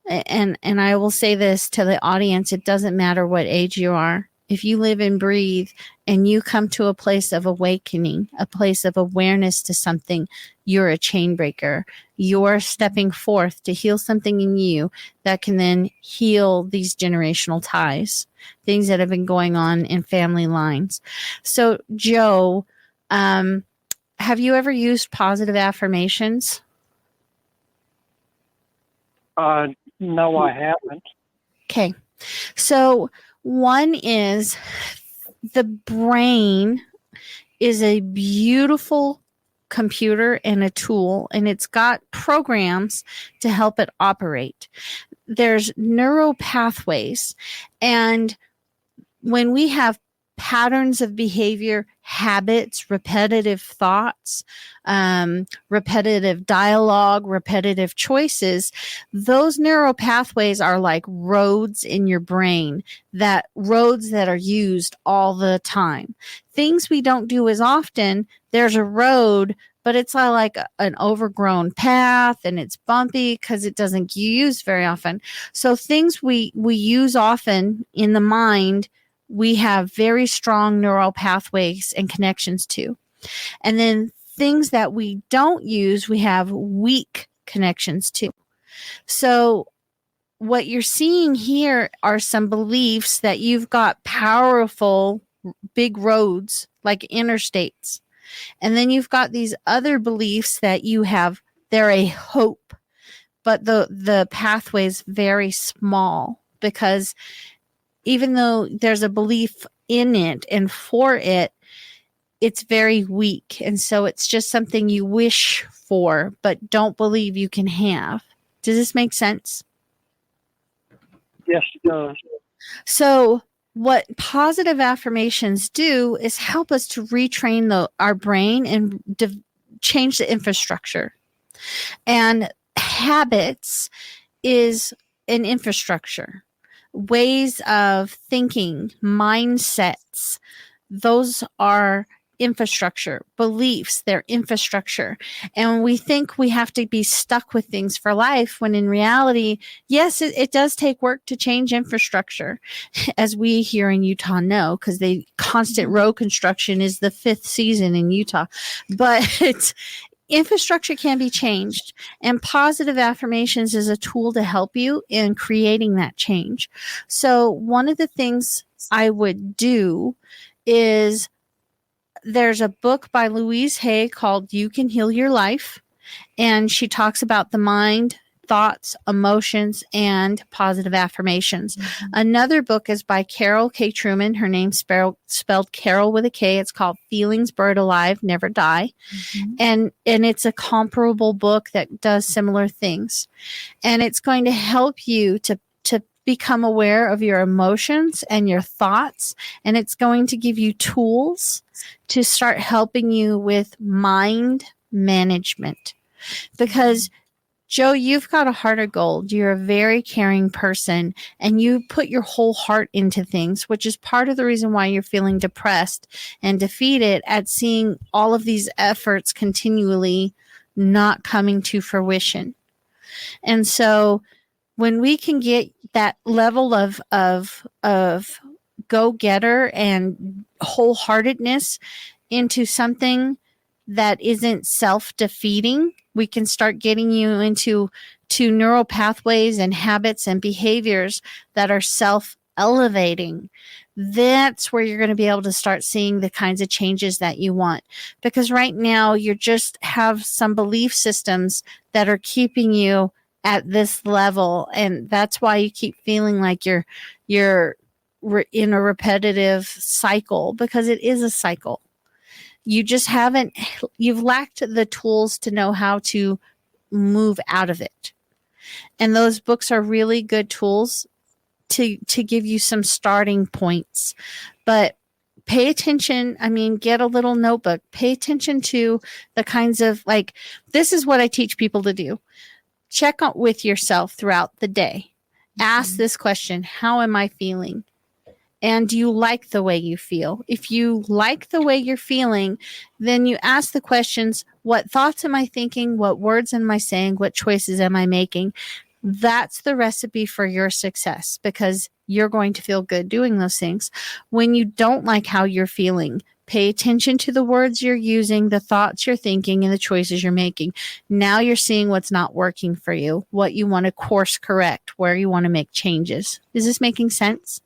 And I will say this to the audience, it doesn't matter what age you are. If you live and breathe and you come to a place of awakening, a place of awareness to something, you're a chain breaker. You're stepping forth to heal something in you that can then heal these generational ties, things that have been going on in family lines. So, Joe, have you ever used positive affirmations? No, I haven't. Okay. So one is the brain is a beautiful computer and a tool, and it's got programs to help it operate. There's neural pathways, and when we have patterns of behavior, habits, repetitive thoughts, repetitive dialogue, repetitive choices, those neural pathways are like roads in your brain, that roads that are used all the time. Things we don't do as often, there's a road, but it's like an overgrown path and it's bumpy because it doesn't get used very often. So things we use often in the mind, we have very strong neural pathways and connections to. And then things that we don't use, we have weak connections to. So what you're seeing here are some beliefs that you've got powerful big roads like interstates. And then you've got these other beliefs that you have, they're a hope, but the pathway's very small, because even though there's a belief in it and for it, it's very weak. And so it's just something you wish for, but don't believe you can have. Does this make sense? Yes, it does. So what positive affirmations do is help us to retrain our brain and change the infrastructure. And habits is an infrastructure. Ways of thinking, mindsets, those are infrastructure. Beliefs, they're infrastructure. And we think we have to be stuck with things for life, when in reality, yes, it does take work to change infrastructure, as we here in Utah know, because the constant road construction is the 5th season in Utah. But infrastructure can be changed, and positive affirmations is a tool to help you in creating that change. So one of the things I would do is, there's a book by Louise Hay called You Can Heal Your Life, and she talks about the mind, thoughts, emotions, and positive affirmations. Mm-hmm. Another book is by Carol K. Truman. Her name's spelled Carol with a K. It's called Feelings Buried Alive, Never Die. Mm-hmm. And it's a comparable book that does similar things. And it's going to help you to become aware of your emotions and your thoughts. And it's going to give you tools to start helping you with mind management. Because Joe, you've got a heart of gold. You're a very caring person, and you put your whole heart into things, which is part of the reason why you're feeling depressed and defeated at seeing all of these efforts continually not coming to fruition. And so when we can get that level of go-getter and wholeheartedness into something that isn't self-defeating, we can start getting you into neural pathways and habits and behaviors that are self-elevating. That's where you're going to be able to start seeing the kinds of changes that you want. Because right now you just have some belief systems that are keeping you at this level, and that's why you keep feeling like you're in a repetitive cycle, because it is a cycle. You've lacked the tools to know how to move out of it. And those books are really good tools to give you some starting points. But pay attention. I mean, get a little notebook. Pay attention to the kinds of, like, this is what I teach people to do. Check out with yourself throughout the day. Ask this question: how am I feeling? And do you like the way you feel? If you like the way you're feeling, then you ask the questions: what thoughts am I thinking? What words am I saying? What choices am I making? That's the recipe for your success, because you're going to feel good doing those things. When you don't like how you're feeling, pay attention to the words you're using, the thoughts you're thinking, and the choices you're making. Now you're seeing what's not working for you, what you want to course correct, where you want to make changes. Is this making sense?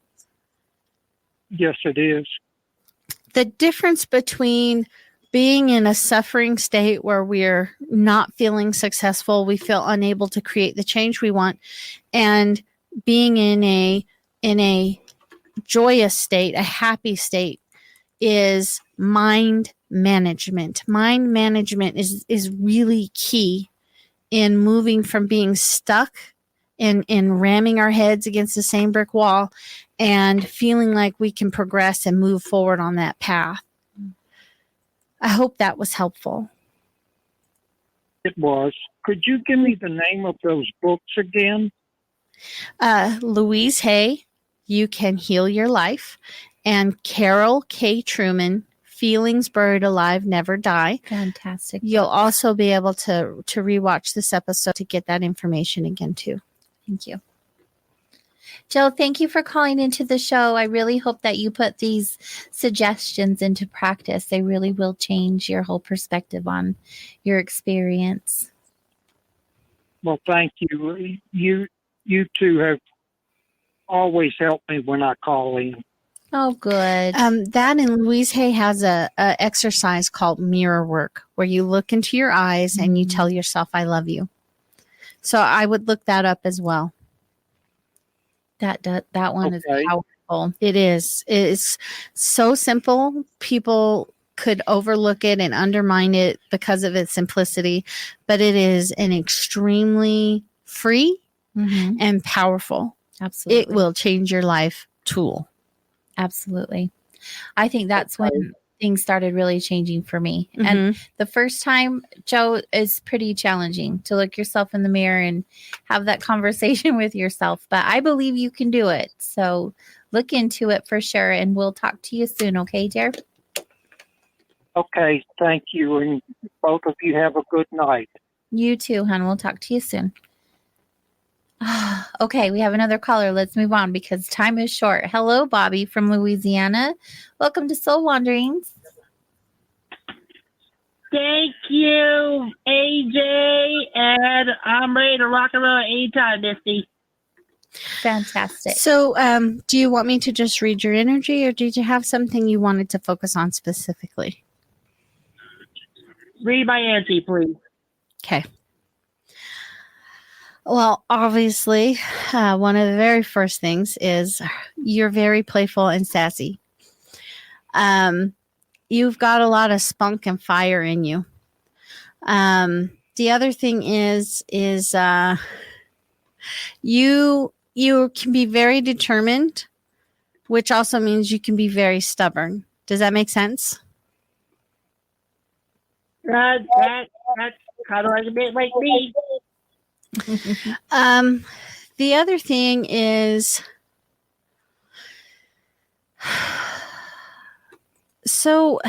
Yes, it is. The difference between being in a suffering state where we're not feeling successful, we feel unable to create the change we want, and being in a joyous state, a happy state, is mind management. Mind management is really key in moving from being stuck and ramming our heads against the same brick wall and feeling like we can progress and move forward on that path. I hope that was helpful. It was. Could you give me the name of those books again? Louise Hay, You Can Heal Your Life, and Carol K. Truman, Feelings Buried Alive Never Die. Fantastic. You'll also be able to rewatch this episode to get that information again too. Thank you. Jill, thank you for calling into the show. I really hope that you put these suggestions into practice. They really will change your whole perspective on your experience. Well, thank you. You two have always helped me when I call in. Oh, good. That and Louise Hay has a exercise called mirror work, where you look into your eyes and you tell yourself, I love you. So I would look that up as well. That one is powerful. It is. It's so simple. People could overlook it and undermine it because of its simplicity, but it is an extremely free and powerful. Absolutely. It will change your life tool. Absolutely. I think that's when things started really changing for me. And the first time, Joe, is pretty challenging to look yourself in the mirror and have that conversation with yourself. But I believe you can do it. So look into it for sure. And we'll talk to you soon. Okay, dear? Okay. Thank you. And both of you have a good night. You too, hon. We'll talk to you soon. Okay, we have another caller. Let's move on because time is short. Hello, Bobby from Louisiana. Welcome to Soul Wanderings. Thank you, AJ, and I'm ready to rock and roll anytime, Misty. Fantastic. So, do you want me to just read your energy, or did you have something you wanted to focus on specifically? Read my energy, please. Okay. Well, obviously, one of the very first things is you're very playful and sassy. You've got a lot of spunk and fire in you. The other thing is you can be very determined, which also means you can be very stubborn. Does that make sense? That's kind of like a bit like me. The other thing is, so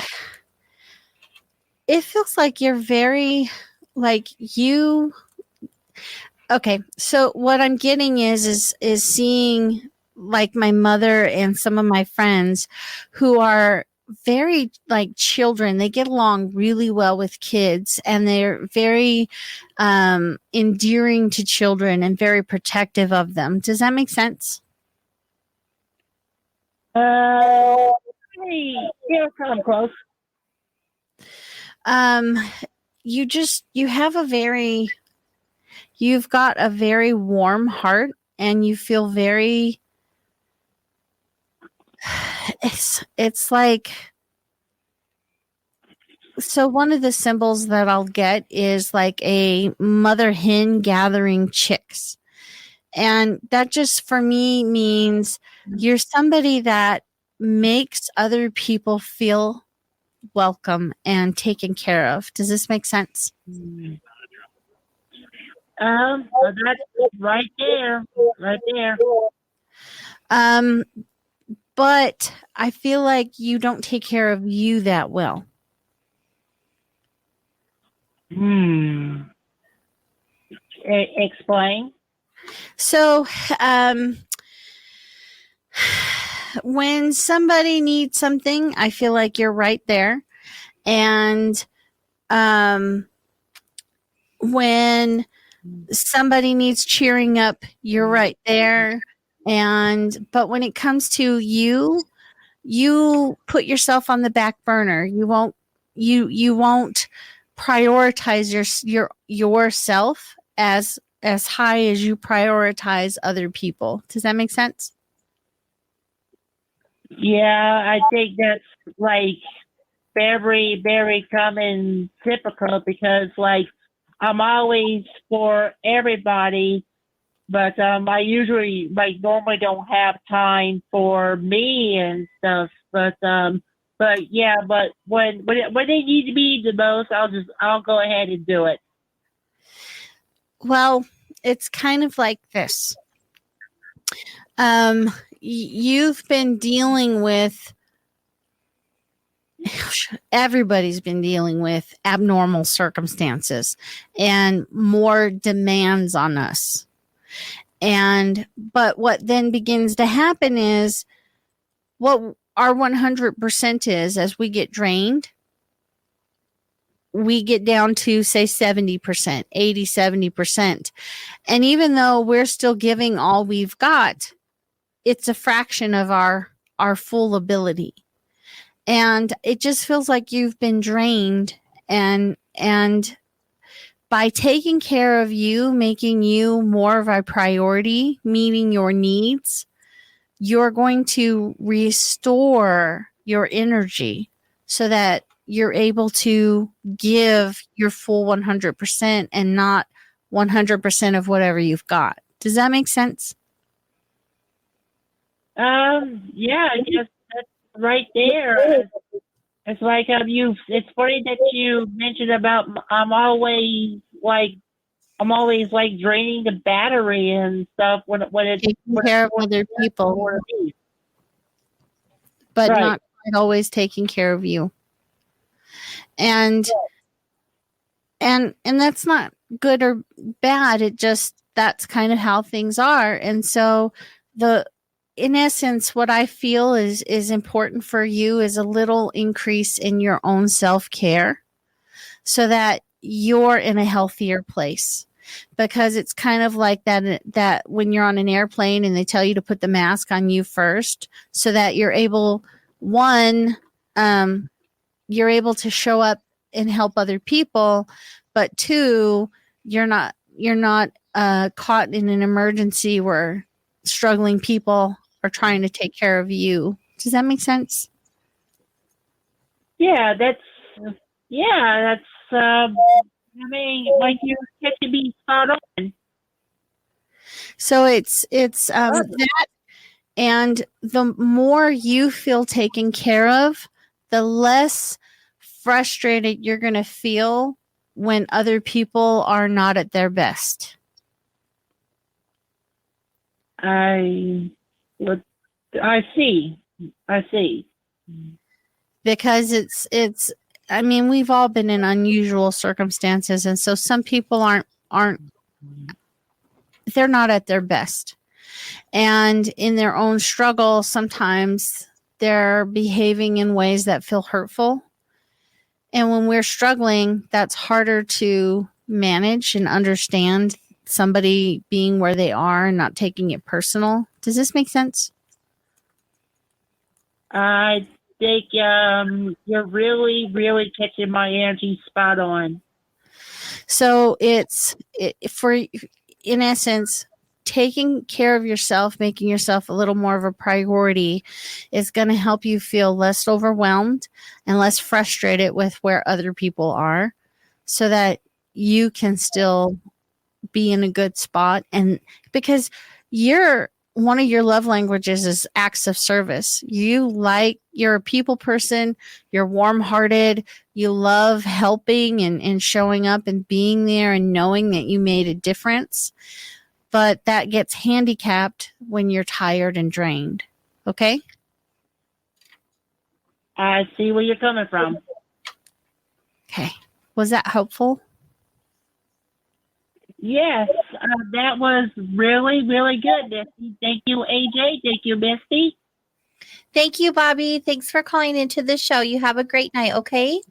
it feels like you're very, like Okay, so what I'm getting is seeing like my mother and some of my friends who are very like children. They get along really well with kids, and they're very endearing to children and very protective of them. Does that make sense? Yeah, kind of close. You've got a very warm heart, and you feel very, it's like, so one of the symbols that I'll get is like a mother hen gathering chicks. And that just for me means you're somebody that makes other people feel welcome and taken care of. Does this make sense? That's right there. Right there. But I feel like you don't take care of you that well. Explain. So, when somebody needs something, I feel like you're right there. And when somebody needs cheering up, you're right there. But when it comes to you, you put yourself on the back burner. You won't prioritize yourself as high as you prioritize other people. Does that make sense? Yeah, I think that's like very, very common, typical, because like I'm always for everybody, but I usually like normally don't have time for me and stuff. But yeah, but when they need to be the most, I'll go ahead and do it. Well, it's kind of like this. You've been dealing with, everybody's been dealing with abnormal circumstances and more demands on us. But what then begins to happen is what our 100% is, as we get drained, we get down to say 70%, 80, 70%. And even though we're still giving all we've got, it's a fraction of our full ability. And it just feels like you've been drained, and by taking care of you, making you more of a priority, meeting your needs, you're going to restore your energy so that you're able to give your full 100% and not 100% of whatever you've got. Does that make sense? Yeah, I guess that's right there. It's like it's funny that you mentioned about I'm always like draining the battery and stuff when it's taking care of other people, but right. not quite always taking care of you. And that's not good or bad. It just, that's kind of how things are. And so in essence, what I feel is important for you is a little increase in your own self-care so that you're in a healthier place. Because it's kind of like that when you're on an airplane and they tell you to put the mask on you first so that you're able, you're able to show up and help other people, but two, you're not caught in an emergency where struggling people are trying to take care of you. Does that make sense? Yeah, that's I mean, like you have to be spot on. So it's that, and the more you feel taken care of, the less frustrated you're going to feel when other people are not at their best. I see. Because it's I mean, we've all been in unusual circumstances, and so some people aren't they're not at their best. And in their own struggle, sometimes they're behaving in ways that feel hurtful. And when we're struggling, that's harder to manage and understand somebody being where they are and not taking it personal. Does this make sense? I think you're really, really catching my energy spot on. So in essence, taking care of yourself, making yourself a little more of a priority is going to help you feel less overwhelmed and less frustrated with where other people are, so that you can still be in a good spot. And because one of your love languages is acts of service. You're a people person, you're warm-hearted, you love helping and showing up and being there and knowing that you made a difference. But that gets handicapped when you're tired and drained. Okay? I see where you're coming from. Okay. Was that helpful? Yes, that was really, really good, Misty. Thank you, AJ. Thank you, Misty. Thank you, Bobby. Thanks for calling into the show. You have a great night, okay?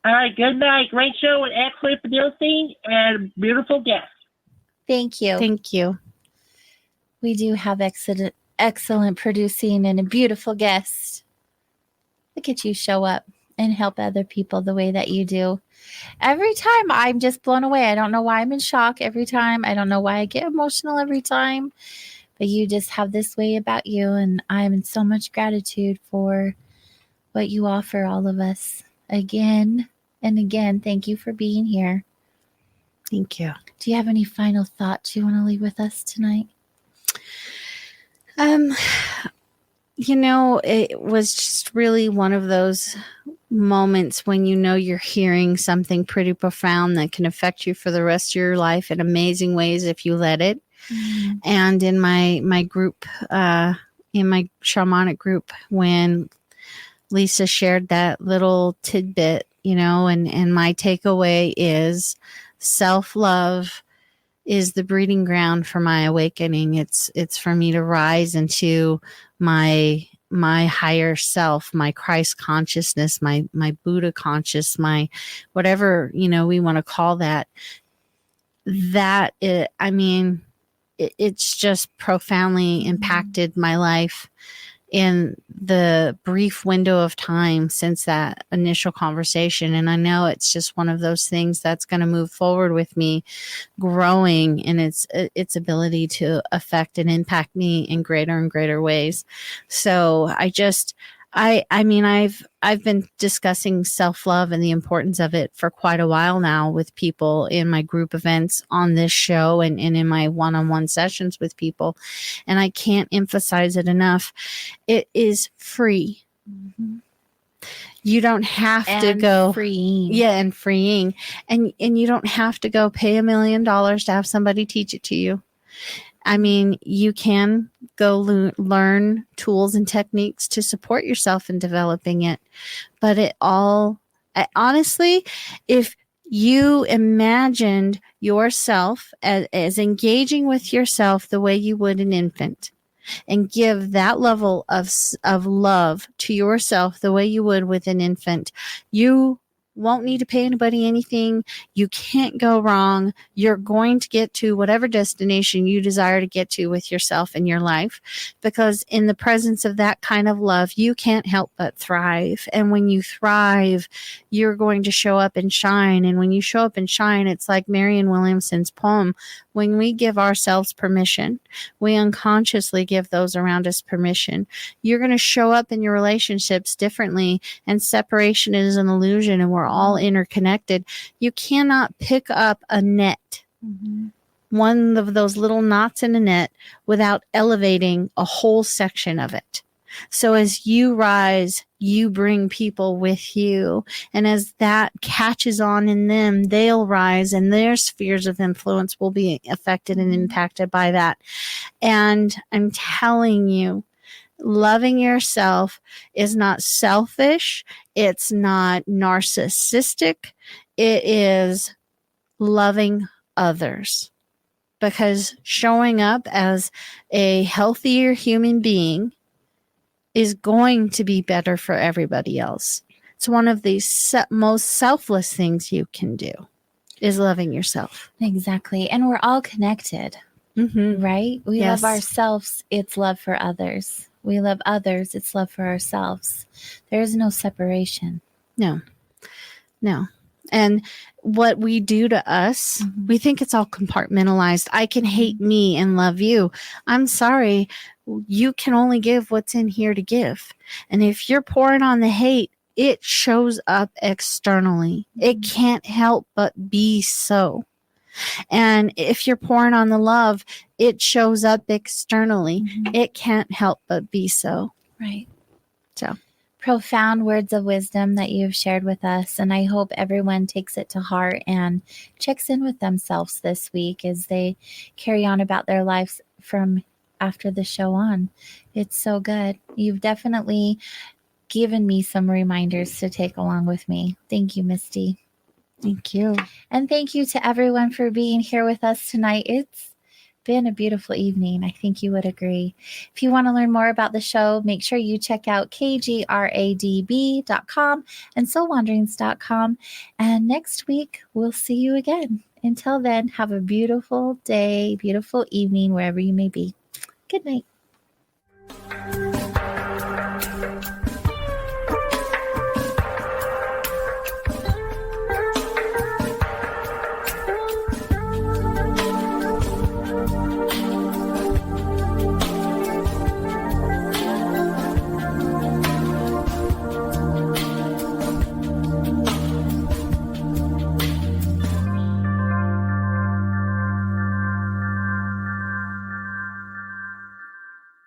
All right, good night. Great show and excellent producing and beautiful guest. Thank you. Thank you. We do have excellent producing and a beautiful guest. Look at you show up and help other people the way that you do. Every time I'm just blown away. I don't know why I'm in shock every time. I don't know why I get emotional every time. But you just have this way about you, and I'm in so much gratitude for what you offer all of us. Again and again, thank you for being here. Thank you. Do you have any final thoughts you want to leave with us tonight? It was just really one of those moments when you're hearing something pretty profound that can affect you for the rest of your life in amazing ways if you let it. Mm-hmm. And in my group, in my shamanic group, when Lisa shared that little tidbit, and my takeaway is self-love is the breeding ground for my awakening. It's for me to rise into my higher self, my Christ consciousness, my Buddha conscious, my whatever, we want to call that. It's just profoundly impacted my life in the brief window of time since that initial conversation. And I know it's just one of those things that's going to move forward with me, growing in its ability to affect and impact me in greater and greater ways. So I've been discussing self-love and the importance of it for quite a while now with people in my group events on this show and in my one-on-one sessions with people. And I can't emphasize it enough. It is free. Mm-hmm. You don't have to go freeing. Yeah, and freeing. And you don't have to go pay $1 million to have somebody teach it to you. You can go learn tools and techniques to support yourself in developing it. But honestly, if you imagined yourself as engaging with yourself the way you would an infant, and give that level of love to yourself the way you would with an infant, you won't need to pay anybody anything. You can't go wrong. You're going to get to whatever destination you desire to get to with yourself in your life, because in the presence of that kind of love, you can't help but thrive. And when you thrive, you're going to show up and shine. And when you show up and shine, it's like Marianne Williamson's poem. When we give ourselves permission, we unconsciously give those around us permission. You're going to show up in your relationships differently, and separation is an illusion, and we're all interconnected. You cannot pick up a net, mm-hmm. one of those little knots in a net, without elevating a whole section of it. So as you rise, you bring people with you. And as that catches on in them, they'll rise, and their spheres of influence will be affected and impacted by that. And I'm telling you, loving yourself is not selfish. It's not narcissistic. It is loving others. because showing up as a healthier human being is going to be better for everybody else. It's one of the most selfless things you can do is loving yourself. Exactly. And we're all connected, right? We love ourselves. It's love for others. We love others. It's love for ourselves. There is no separation. No. And what we do to us, we think it's all compartmentalized. I can hate me and love you. I'm sorry. You can only give what's in here to give. And if you're pouring on the hate, it shows up externally. It can't help but be so. And if you're pouring on the love, it shows up externally. It can't help but be so. Right. So profound words of wisdom that you've shared with us. And I hope everyone takes it to heart and checks in with themselves this week as they carry on about their lives from after the show on. It's so good. You've definitely given me some reminders to take along with me. Thank you, Misty. Thank you. And thank you to everyone for being here with us tonight. It's been a beautiful evening. I think you would agree. If you want to learn more about the show, make sure you check out kgradb.com and soulwanderings.com. And next week, we'll see you again. Until then, have a beautiful day, beautiful evening, wherever you may be. Good night.